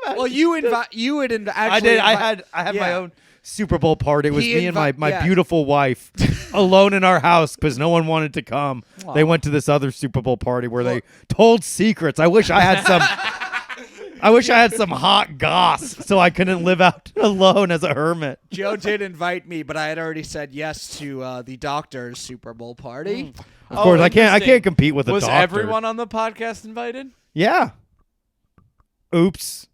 Well, you would actually. I did. I had my yeah. own Super Bowl party. It was He me and my yeah. beautiful wife alone in our house because no one wanted to come. They went to this other Super Bowl party where they told secrets. I wish I had some. I wish I had some hot goss so I couldn't live out alone as a hermit. Joe did invite me, but I had already said yes to the doctor's Super Bowl party. Of course, I can't interesting. compete with a Was doctor. everyone on the podcast invited? Yeah. Oops.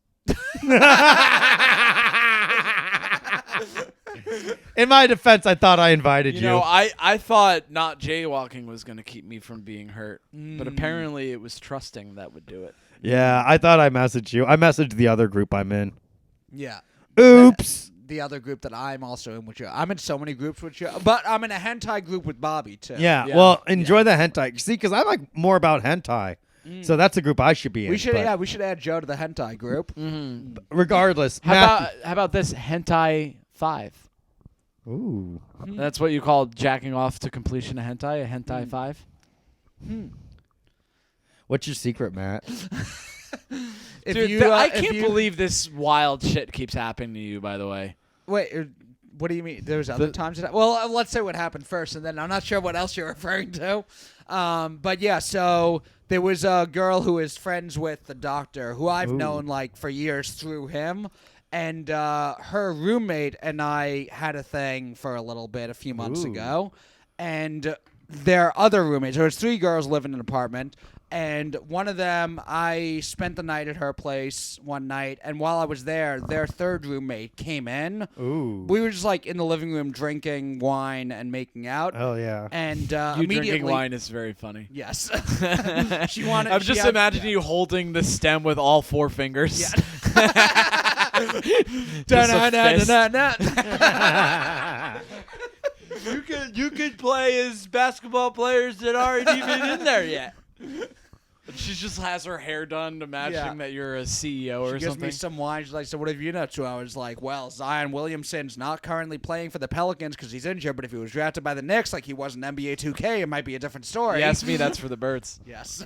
In my defense, I thought I invited you. You know, I thought not jaywalking was going to keep me from being hurt, but apparently it was trusting that would do it. Yeah, I thought I messaged you. I messaged the other group I'm in. Yeah. Oops. The other group that I'm also in with you. I'm in so many groups with you, but I'm in a hentai group with Bobby too. Yeah, Yeah. well, enjoy the hentai. See, because I like more about hentai. So that's a group I should be in. We should but we should add Joe to the hentai group. Regardless. How about this Hentai 5? Ooh. That's what you call jacking off to completion a Hentai 5? What's your secret, Matt? Dude, I can't believe this wild shit keeps happening to you, by the way. Wait, what do you mean? There's other times that. Well, let's say what happened first, and then I'm not sure what else you're referring to. But yeah, so there was a girl who is friends with the doctor, who I've known like for years through him, and her roommate and I had a thing for a little bit a few months ago, and their other roommates. There was 3 girls living in an apartment. And one of them, I spent the night at her place one night, and while I was there, their third roommate came in. Ooh. We were just like in the living room drinking wine and making out. Oh, yeah. And You immediately, drinking wine is very funny. yes. She wanted. I'm just imagining you holding the stem with all 4 fingers. Yeah. Just a fist. Da-na-na-na-na. You could play as basketball players that aren't even in there yet. She just has her hair done, imagining that you're a CEO or She gives something. me some wine. She's like, so what have you been up to? I was like, well, Zion Williamson's not currently playing for the Pelicans because he's injured, but if he was drafted by the Knicks like he was in NBA 2K, it might be a different story. You asked me, that's for the birds. Yes.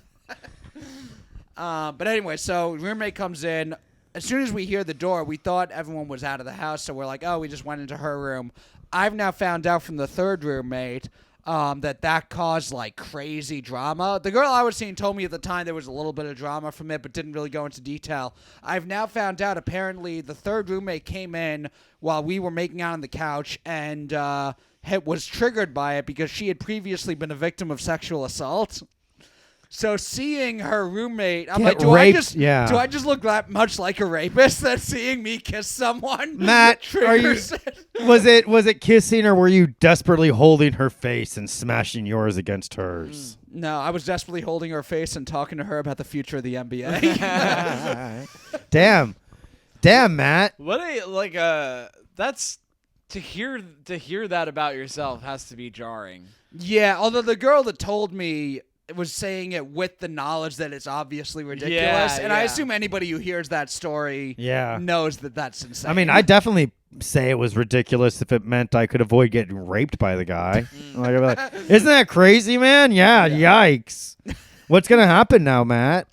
But anyway, so roommate comes in. As soon as we hear the door, we thought everyone was out of the house, so we're like, oh, we just went into her room. I've now found out from the third roommate that caused, like, crazy drama. The girl I was seeing told me at the time there was a little bit of drama from it, but didn't really go into detail. I've now found out, apparently, the third roommate came in while we were making out on the couch and was triggered by it because she had previously been a victim of sexual assault. So seeing her roommate, I'm like, do I just look that much like a rapist that seeing me kiss someone? Matt, triggers it? was it kissing, or were you desperately holding her face and smashing yours against hers? No, I was desperately holding her face and talking to her about the future of the NBA. Damn, Matt. What that's to hear that about yourself has to be jarring. Yeah, although the girl that told me was saying it with the knowledge that it's obviously ridiculous, and I assume anybody who hears that story knows that that's insane. I mean, I definitely say it was ridiculous if it meant I could avoid getting raped by the guy. Like, I'd be like, isn't that crazy, man? Yeah, yikes. What's gonna happen now, Matt?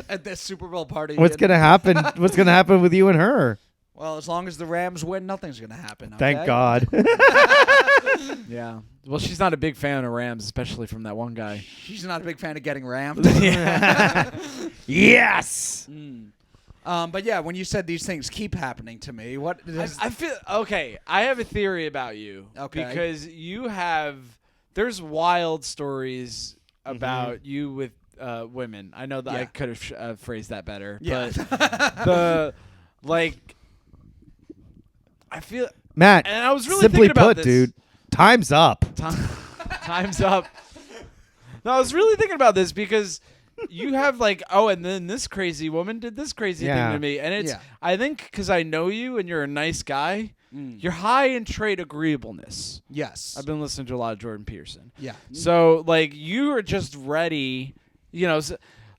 At this Super Bowl party. What's gonna happen? What's gonna happen with you and her? Well, as long as the Rams win, nothing's gonna happen. Okay? Thank God. Yeah. Well, she's not a big fan of Rams, especially from that one guy. She's not a big fan of getting rammed. Yes. But yeah, when you said these things keep happening to me, what? I feel okay. I have a theory about you. Okay. Because there's wild stories about you with women. I know that I could have phrased that better. Yeah. But I feel Matt, and I was really simply thinking about put, this. dude, time's up. Time's up. No, I was really thinking about this because you have and then this crazy woman did this crazy thing to me, and it's I think because I know you and you're a nice guy, you're high in trait agreeableness. Yes, I've been listening to a lot of Jordan Peterson. Yeah, so you are just ready,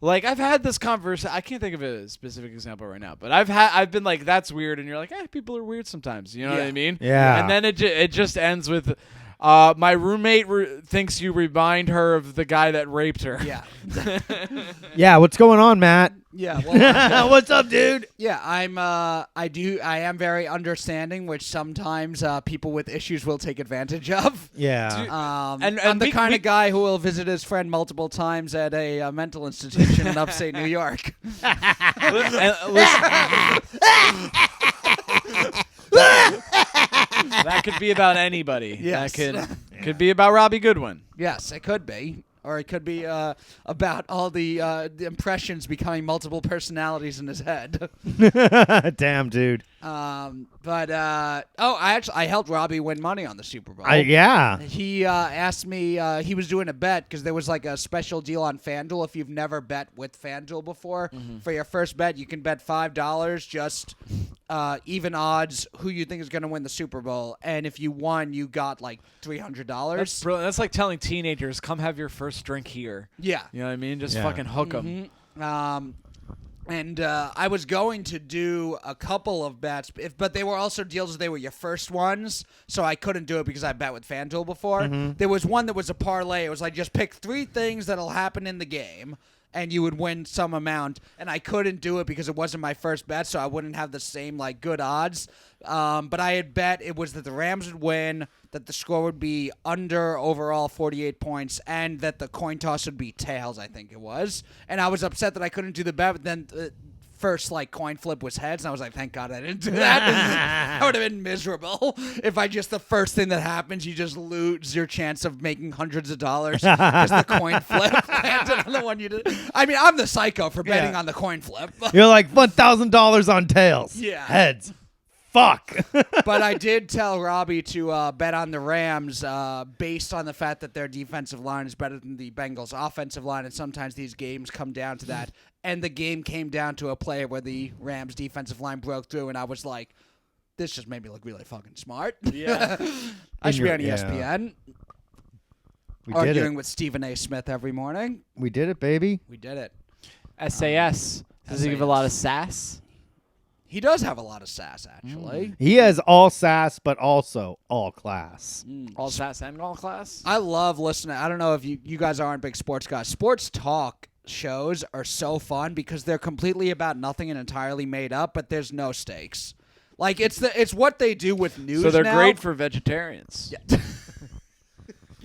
I've had this conversation. I can't think of a specific example right now, but I've been like, that's weird, and you're like, people are weird sometimes. You know what I mean? Yeah. And then it just ends with, my roommate thinks you remind her of the guy that raped her. Yeah. Yeah. What's going on, Matt? Yeah. Well, what's up, dude? Yeah, I am very understanding, which sometimes people with issues will take advantage of. Yeah. And I'm the kind of guy who will visit his friend multiple times at a mental institution in upstate New York. That could be about anybody. Yes. That could be about Robbie Goodwin. Yes, it could be. Or it could be about all the impressions becoming multiple personalities in his head. Damn, dude. I helped Robbie win money on the Super Bowl. Yeah. He asked me, he was doing a bet because there was like a special deal on FanDuel. If you've never bet with FanDuel before, for your first bet, you can bet $5, just even odds, who you think is going to win the Super Bowl. And if you won, you got like $300. That's brilliant. That's like telling teenagers, come have your first drink here. Yeah. You know what I mean? Just fucking hook them. And I was going to do a couple of bets, but they were also deals. They were your first ones, so I couldn't do it because I bet with FanDuel before. There was one that was a parlay. It was like, just pick 3 things that'll happen in the game, and you would win some amount. And I couldn't do it because it wasn't my first bet, so I wouldn't have the same good odds. But I had bet it was that the Rams would win, that the score would be under overall 48 points, and that the coin toss would be tails, I think it was. And I was upset that I couldn't do the bet, but then first coin flip was heads, and I was like, thank God I didn't do that. I would have been miserable if the first thing that happens, you just lose your chance of making hundreds of dollars because the coin flip landed on the one you did. I mean, I'm the psycho for betting on the coin flip. You're like $1,000 on tails. Yeah. Heads. Fuck. But I did tell Robbie to bet on the Rams based on the fact that their defensive line is better than the Bengals' offensive line, and sometimes these games come down to that. And the game came down to a play where the Rams' defensive line broke through, and I was like, this just made me look really fucking smart. Yeah. I should be on ESPN. We did Arguing it. with Stephen A. Smith every morning. We did it, baby. We did it. SAS. Does he give a lot of sass? He does have a lot of sass, actually. He has all sass, but also all class. All sass and all class? I love listening. I don't know if you guys aren't big sports guys. Sports talk shows are so fun because they're completely about nothing and entirely made up, but there's no stakes. Like it's what they do with news. So they're now. great for vegetarians. Yeah.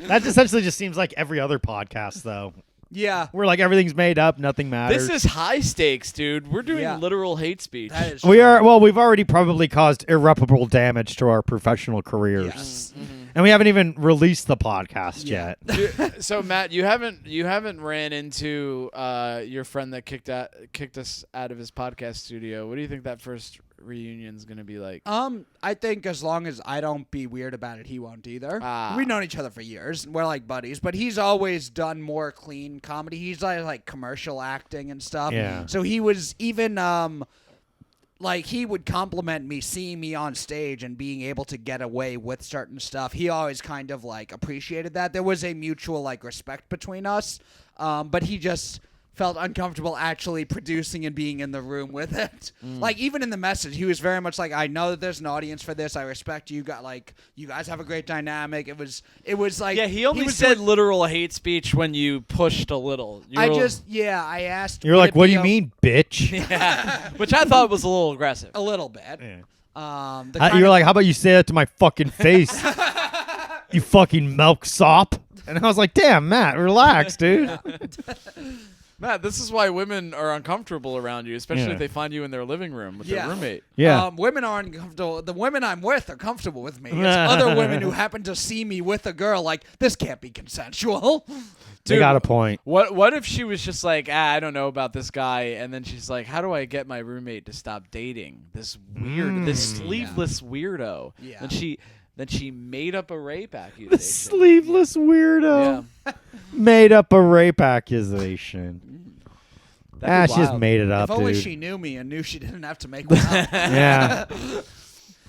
That essentially just seems like every other podcast, though. Yeah. We're like, everything's made up, nothing matters. This is high stakes, dude. We're doing Yeah. literal hate speech. That is We true. are, well, we've already probably caused irreparable damage to our professional careers. Yes. And we haven't even released the podcast Yeah. yet. So Matt, you haven't ran into your friend that kicked us out of his podcast studio. What do you think that first reunion's gonna be like? I think as long as I don't be weird about it, he won't either. Ah. We've known each other for years. We're like buddies, but he's always done more clean comedy. He's like commercial acting and stuff. Yeah. So he was even like he would compliment me seeing me on stage and being able to get away with certain stuff. He always kind of like appreciated that. There was a mutual like respect between us. But he just felt uncomfortable actually producing and being in the room with it. Like even in the message, he was very much like, I know that there's an audience for this. I respect you. You guys have a great dynamic. It was like, Yeah, he only was said doing- literal hate speech when you pushed a little. I asked. You're would like, it what do be you mean, bitch? Yeah, which I thought was a little aggressive. A little bit. Yeah. The kind You're of- like, how about you say that to my fucking face? You fucking milksop. And I was like, damn, Matt, relax, dude. Matt, this is why women are uncomfortable around you, especially Yeah. if they find you in their living room with Yeah. their roommate. Yeah. Women aren't comfortable. The women I'm with are comfortable with me. It's other women who happen to see me with a girl like, this can't be consensual. They Dude, got a point. What if she was just like, I don't know about this guy, and then she's like, how do I get my roommate to stop dating this this sleeveless weirdo? Yeah. Then she made up a rape accusation. The sleeveless weirdo made up a rape accusation. That'd be She just wild. made it up, If only dude. she knew me and knew she didn't have to make one up. Yeah.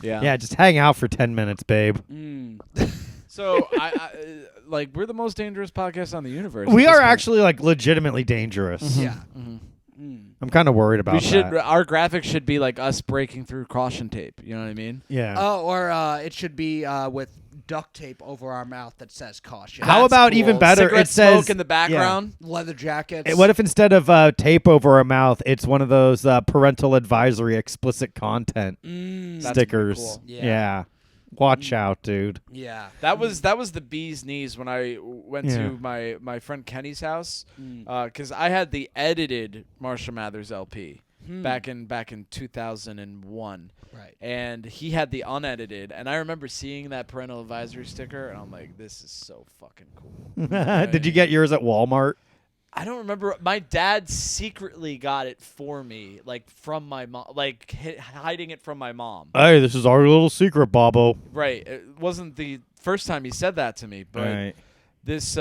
Yeah. Just hang out for 10 minutes, babe. So like we're the most dangerous podcast on the universe. We at this are point. actually like legitimately dangerous. Yeah. I'm kind of worried about We should. that. Our graphics should be like us breaking through caution tape. You know what I mean? Yeah. Oh, or it should be with duct tape over our mouth that says caution. How That's about cool. even better? Cigarette It says smoke in the background. Leather jackets. What if instead of tape over our mouth, it's one of those parental advisory explicit content That's stickers? cool. Yeah. Watch out, dude. Yeah. That was the bee's knees when I went Yeah. to my friend Kenny's house because I had the edited Marshall Mathers LP back in 2001. Right. And he had the unedited, and I remember seeing that parental advisory sticker, and I'm like, "This is so fucking cool." Did you get yours at Walmart? I don't remember. My dad secretly got it for me, like from my mom, like hiding it from my mom. Hey, this is our little secret, Bobo. Right. It wasn't the first time he said that to me, but Right. this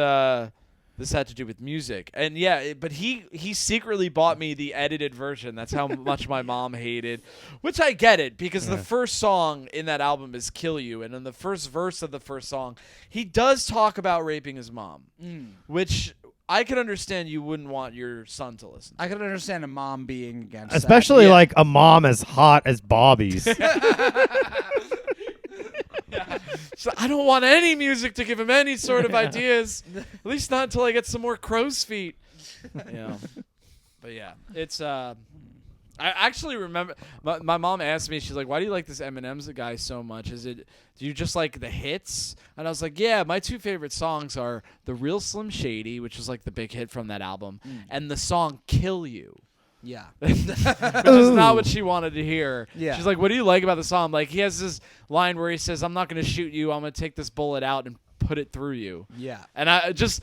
had to do with music. And yeah, but he secretly bought me the edited version. That's how much my mom hated, which I get it because the first song in that album is Kill You, and in the first verse of the first song, he does talk about raping his mom, which I could understand you wouldn't want your son to listen to. I can understand a mom being against Especially Yeah. like a mom as hot as Bobby's. So I don't want any music to give him any sort of ideas, at least not until I get some more crow's feet. Yeah. But yeah, it's I actually remember my mom asked me, she's like, "Why do you like this Eminem's guy so much? Do you just like the hits?" And I was like, "Yeah, my two favorite songs are The Real Slim Shady, which was like the big hit from that album, and the song Kill You." Yeah. Which is not what she wanted to hear. Yeah. She's like, "What do you like about the song?" Like, he has this line where he says, "I'm not going to shoot you. I'm going to take this bullet out and put it through you." Yeah. And I just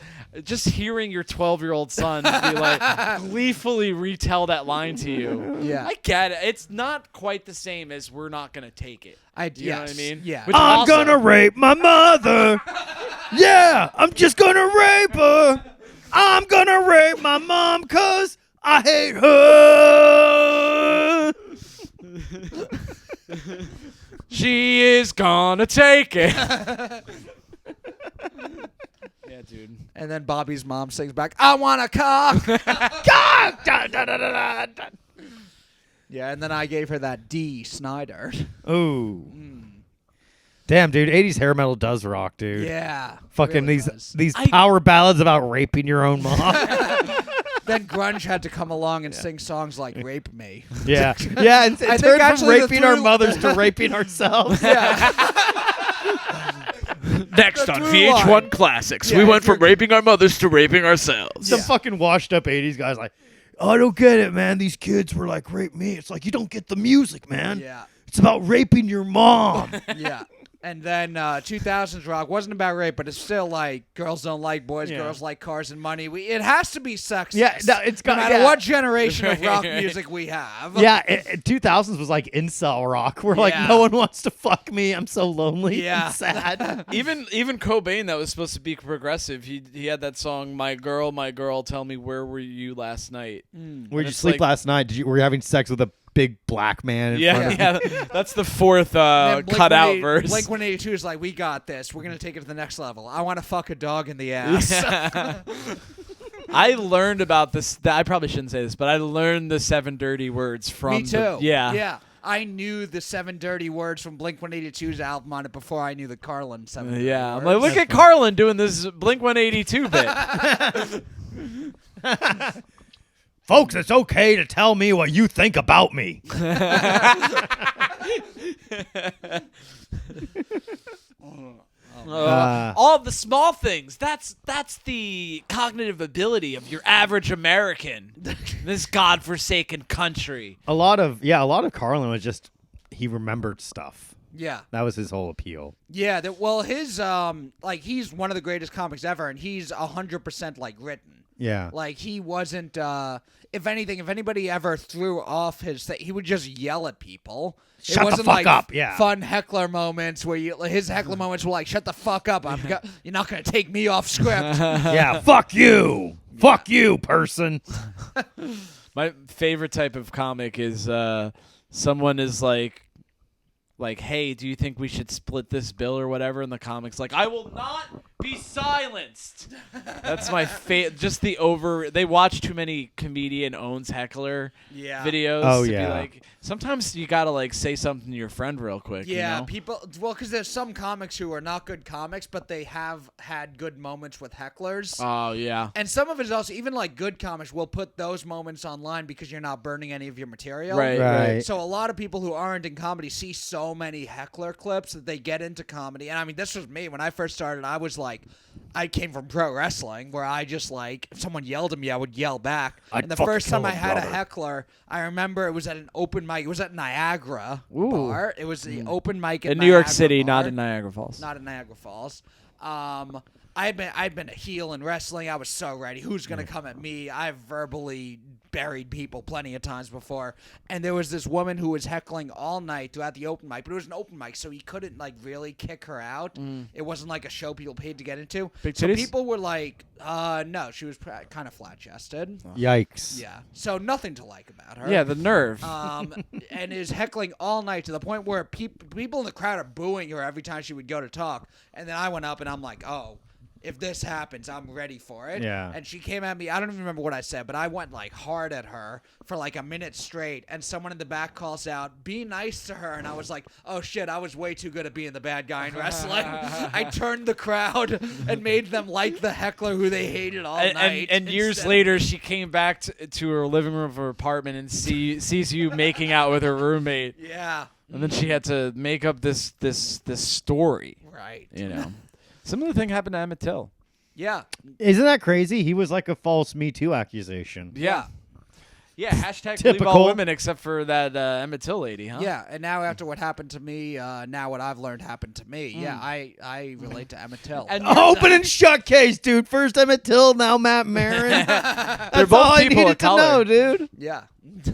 hearing your 12-year-old son be like gleefully retell that line to you. Yeah. I get it. It's not quite the same as "We're Not Going to Take It." You know what I yes. mean? Yeah. Which I'm also- gonna rape my mother. Yeah, I'm just gonna rape her. I'm gonna rape my mom because I hate her. She is gonna take it. Yeah, dude. And then Bobby's mom sings back, "I want a cock." Cock! Da, da, da, da, da, da. Yeah, and then I gave her that D. Snyder. Ooh. Damn, dude, 80s hair metal does rock, dude. Yeah. Fucking really these does. power ballads about raping your own mom. Then grunge had to come along and sing songs like "Rape Me." yeah. Yeah, and I it think turned from actually the raping our through- mothers to raping ourselves. Next The on through VH1 line. Classics, Yeah, we went if you're- from raping our mothers to raping ourselves. Some fucking washed up 80s guys like, oh, I don't get it, man. These kids were like, rape me. It's like, you don't get the music, man. Yeah. It's about raping your mom. Yeah. And then 2000s rock wasn't about rape, but it's still like girls don't like boys, Yeah. girls like cars and money. It has to be sexist. Yeah, no, it's no got- matter yeah. what generation of rock music we have. Yeah, 2000s was like incel rock. We're like, Yeah. no one wants to fuck me. I'm so lonely Yeah. and sad. Even Cobain, that was supposed to be progressive. He had that song, my girl, tell me where were you last night." Where'd you it's sleep like- last night? Were you having sex with a big black man in front of you? Yeah, that's the fourth And then cutout verse. Blink 182 is like, we got this. We're gonna take it to the next level. I want to fuck a dog in the ass. I learned about this. I probably shouldn't say this, but I learned the 7 dirty words from. Me too. Yeah. Yeah. I knew the 7 dirty words from Blink 182's album on it before I knew the Carlin 7 dirty Yeah. I'm words. like, look at Carlin doing this Blink 182 bit. Folks, it's okay to tell me what you think about me. All the small things. That's the cognitive ability of your average American. This godforsaken country. A lot of Carlin was just, he remembered stuff. Yeah. That was his whole appeal. Yeah, well, his he's one of the greatest comics ever, and he's 100% like written. Yeah. Like he wasn't. If anything, if anybody ever threw off his thing, he would just yell at people. Shut it the wasn't fuck like up, yeah. Fun heckler moments where his heckler moments were like, "Shut the fuck up! You're not gonna take me off script." Yeah, fuck you. Fuck you, person. My favorite type of comic is someone is like, hey, do you think we should split this bill or whatever? And the comic's like, I will not be silenced. That's my just the they watch too many comedian owns heckler videos. Oh, to yeah. Be like, sometimes you gotta like say something to your friend real quick. Yeah, you know? people. Well, because there's some comics who are not good comics, but they have had good moments with hecklers. Oh yeah. And some of it is also, even like good comics will put those moments online because you're not burning any of your material. Right. So a lot of people who aren't in comedy see so many heckler clips that they get into comedy. And I mean, this was me. When I first started, I was like, I came from pro wrestling where I just like, if someone yelled at me, I would yell back. I'd And the fucking first time kill I a had a brother. heckler, I remember it was at an open mic. It was at Niagara Bar. It was the open mic In New York Niagara City, Bar. not in Niagara Falls. Not in Niagara Falls. I'd been a heel in wrestling. I was so ready. Who's gonna come at me? I've verbally buried people plenty of times before. And there was this woman who was heckling all night throughout the open mic, but it was an open mic, so he couldn't like really kick her out. It wasn't like a show people paid to get into. Big So titties? people were like, no, she was kind of flat chested. Yikes. Yeah. So nothing to like about her. Yeah, the nerve. And is heckling all night to the point where people in the crowd are booing her every time she would go to talk. And then I went up and I'm like, oh, if this happens, I'm ready for it. Yeah. And she came at me. I don't even remember what I said, but I went like hard at her for like a minute straight. And someone in the back calls out, "Be nice to her." And I was like, oh shit, I was way too good at being the bad guy in wrestling. I turned the crowd and made them like the heckler who they hated all night. And years instead of- later, she came back to her living room of her apartment and sees you making out with her roommate, Yeah. and then she had to make up this story. Right. You know, similar thing happened to Emmett Till. Yeah. Isn't that crazy? He was like a false Me Too accusation. Yeah. Yeah. Hashtag believe all Typical. women except for that Emmett Till lady, huh? Yeah, and now after what happened to me, now what I've learned happened to me. Yeah, I relate to Emmett Till. And Open and shut case, dude. First Emmett Till, now Matt Maron. That's both all I people of needed to color. know, dude. yeah.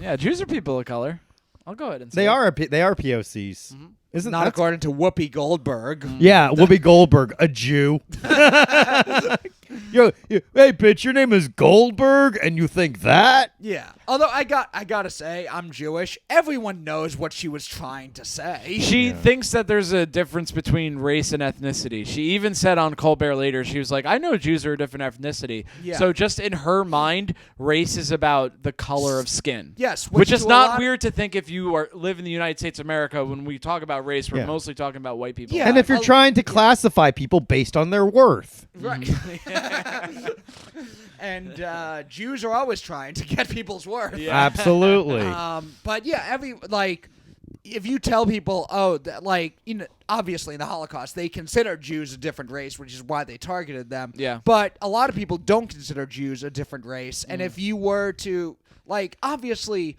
yeah, Jews are people of color. I'll go ahead and say They it. are POCs. Isn't Not that according to Whoopi Goldberg. Yeah, Whoopi Goldberg, a Jew. Hey, bitch, your name is Goldberg, and you think that? Yeah. Although I gotta say, I'm Jewish. Everyone knows what she was trying to say. She thinks that there's a difference between race and ethnicity. She even said on Colbert later, she was like, I know Jews are a different ethnicity. Yeah. So just in her mind, race is about the color of skin. Yes, Which is to a not lot- weird to think if you live in the United States of America. When we talk about race, we're Yeah. mostly talking about white people. Yeah. And if you're trying to classify people based on their worth. Right. And Jews are always trying to get people's worth. Yeah. Absolutely. But yeah, if you tell people, obviously in the Holocaust, they consider Jews a different race, which is why they targeted them. Yeah. But a lot of people don't consider Jews a different race. And if you were to, obviously,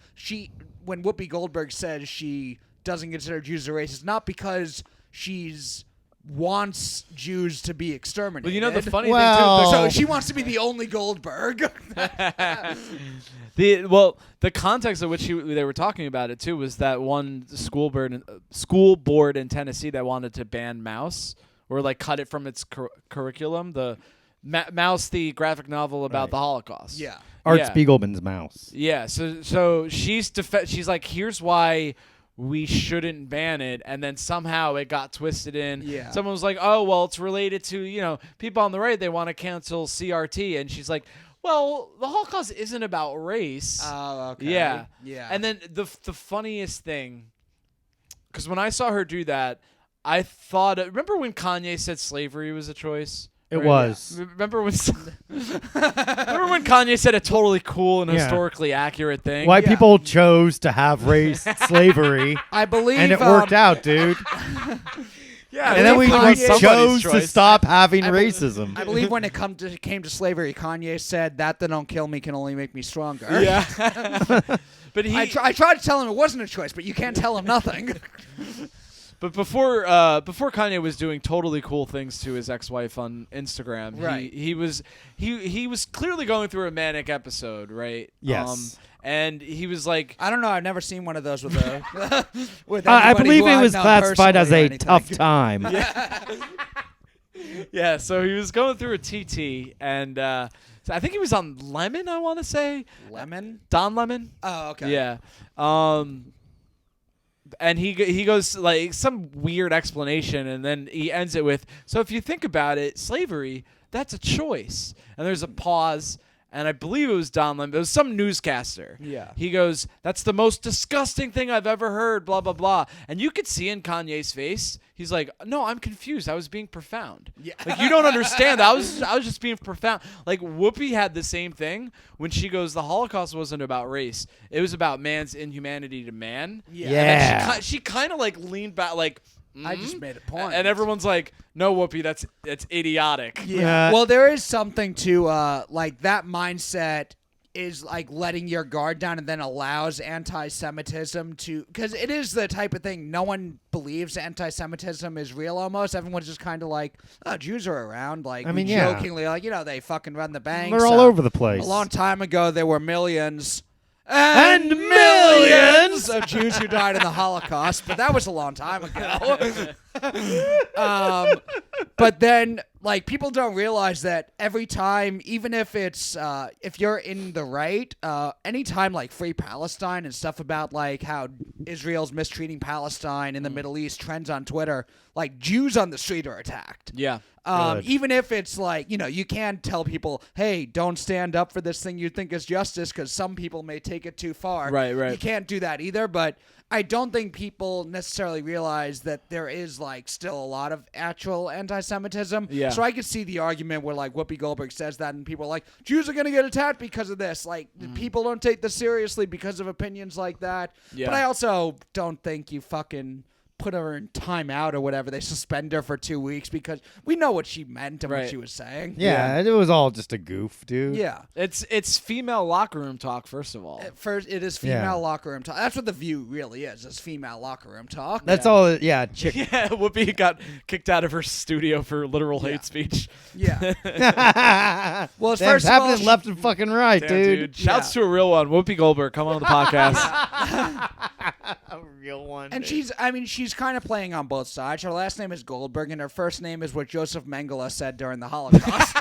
when Whoopi Goldberg says she doesn't consider Jews a race, it's not because she's wants Jews to be exterminated. Well, you know the funny Well- thing So too. she wants to be the only Goldberg. The context of which they were talking about it too was that one school board in Tennessee that wanted to ban Mouse or cut it from its curriculum. The Mouse, the graphic novel about Right. the Holocaust. Yeah. Art Yeah. Spiegelman's mouse. Yeah. So she's like, here's why we shouldn't ban it, and then somehow it got twisted in. Yeah. Someone was like, oh, well, it's related to, people on the right, they want to cancel CRT, and she's like, well, the Holocaust isn't about race. Oh, okay. Yeah. Yeah. And then the funniest thing, because when I saw her do that, I thought, remember when Kanye said slavery was a choice? It Right? was. Remember when Kanye said a totally cool and Yeah. historically accurate thing? White people chose to have race slavery, I believe and it worked out, dude. Yeah, And then we Kanye's chose to choice. stop having I be- racism. I believe when it came to slavery, Kanye said that don't kill me can only make me stronger. Yeah. But he I tried to tell him it wasn't a choice, but you can't tell him nothing. But before Kanye was doing totally cool things to his ex-wife on Instagram, Right. he was clearly going through a manic episode, right? Yes. And he was like, I don't know. I've never seen one of those with a. with I anybody believe who it I've was known classified as personally or a anything. tough time. yeah. So he was going through a TT, and so I think he was on Lemon. I want to say Lemon. Don Lemon. Oh, okay. Yeah. And he goes some weird explanation, and then he ends it with, so if you think about it, slavery, that's a choice. And there's a pause, and I believe it was Don Lemon. It was some newscaster. Yeah. He goes, that's the most disgusting thing I've ever heard, blah, blah, blah. And you could see in Kanye's face, he's like, no, I'm confused. I was being profound. Yeah. Like, you don't understand. I was just being profound. Like, Whoopi had the same thing when she goes, the Holocaust wasn't about race. It was about man's inhumanity to man. Yeah. And Yeah. then she kind of leaned back I just made a point. and everyone's like, no, Whoopi, that's idiotic. Yeah. Well, there is something to that mindset is letting your guard down and then allows anti-Semitism to, because it is the type of thing no one believes anti-Semitism is real. Almost everyone's just kind of like, oh, Jews are around. mean, yeah. jokingly they fucking run the banks. They're all over the place. A long time ago, there were millions. And millions of Jews who died in the Holocaust, but that was a long time ago. But then, people don't realize that every time, even if it's if you're in the right, anytime Free Palestine and stuff about how Israel's mistreating Palestine in the Middle East trends on Twitter, Jews on the street are attacked. Yeah. Good. Even if it's you can tell people, hey, don't stand up for this thing you think is justice because some people may take it too far. Right, right. You can't do that either, but I don't think people necessarily realize that there is still a lot of actual anti-Semitism. Yeah. So I could see the argument where Whoopi Goldberg says that and people are like, Jews are going to get attacked because of this. People don't take this seriously because of opinions like that. Yeah. But I also don't think you fucking put her in timeout or whatever. They suspend her for 2 weeks because we know what she meant and Right. what she was saying. Yeah, it was all just a goof, dude. Yeah. It's female locker room talk, first of all. First, it is female Yeah. locker room talk. That's what the View really is female locker room talk. That's all. Yeah, chick. Yeah, Whoopi got kicked out of her studio for literal hate speech. Yeah. Well, That's first of all, happening left and fucking right, Damn, dude. Shouts to a real one. Whoopi Goldberg, come on the podcast. real one. And she's kind of playing on both sides. Her last name is Goldberg, and her first name is what Joseph Mengele said during the Holocaust.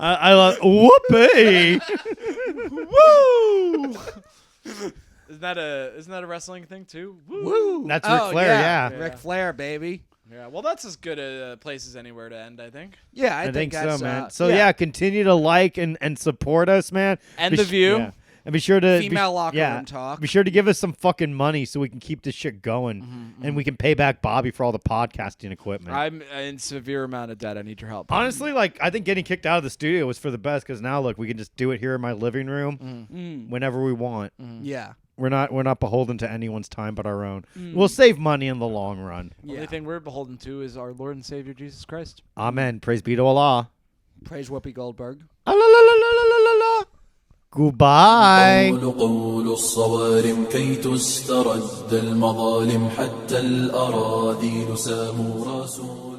I love Whoopi. Woo! Isn't that a wrestling thing too? Woo! That's Ric Flair, yeah. Ric Flair, baby. Yeah, well, that's as good a place as anywhere to end, I think. Yeah, I think so, that's, man. So yeah, continue to like and support us, man. And The View. Yeah. And be sure to Female locker room talk. Be sure to give us some fucking money so we can keep this shit going, and we can pay back Bobby for all the podcasting equipment. I'm in severe amount of debt. I need your help. Honestly, I think getting kicked out of the studio was for the best because now look, we can just do it here in my living room whenever we want. Yeah. We're not beholden to anyone's time but our own. We'll save money in the long run. The only thing we're beholden to is our Lord and Savior Jesus Christ. Amen. Praise be to Allah. Praise Whoopi Goldberg. Goodbye. قول الصوارم كي تسترد المظالم حتى الأراذيل ساموا رسول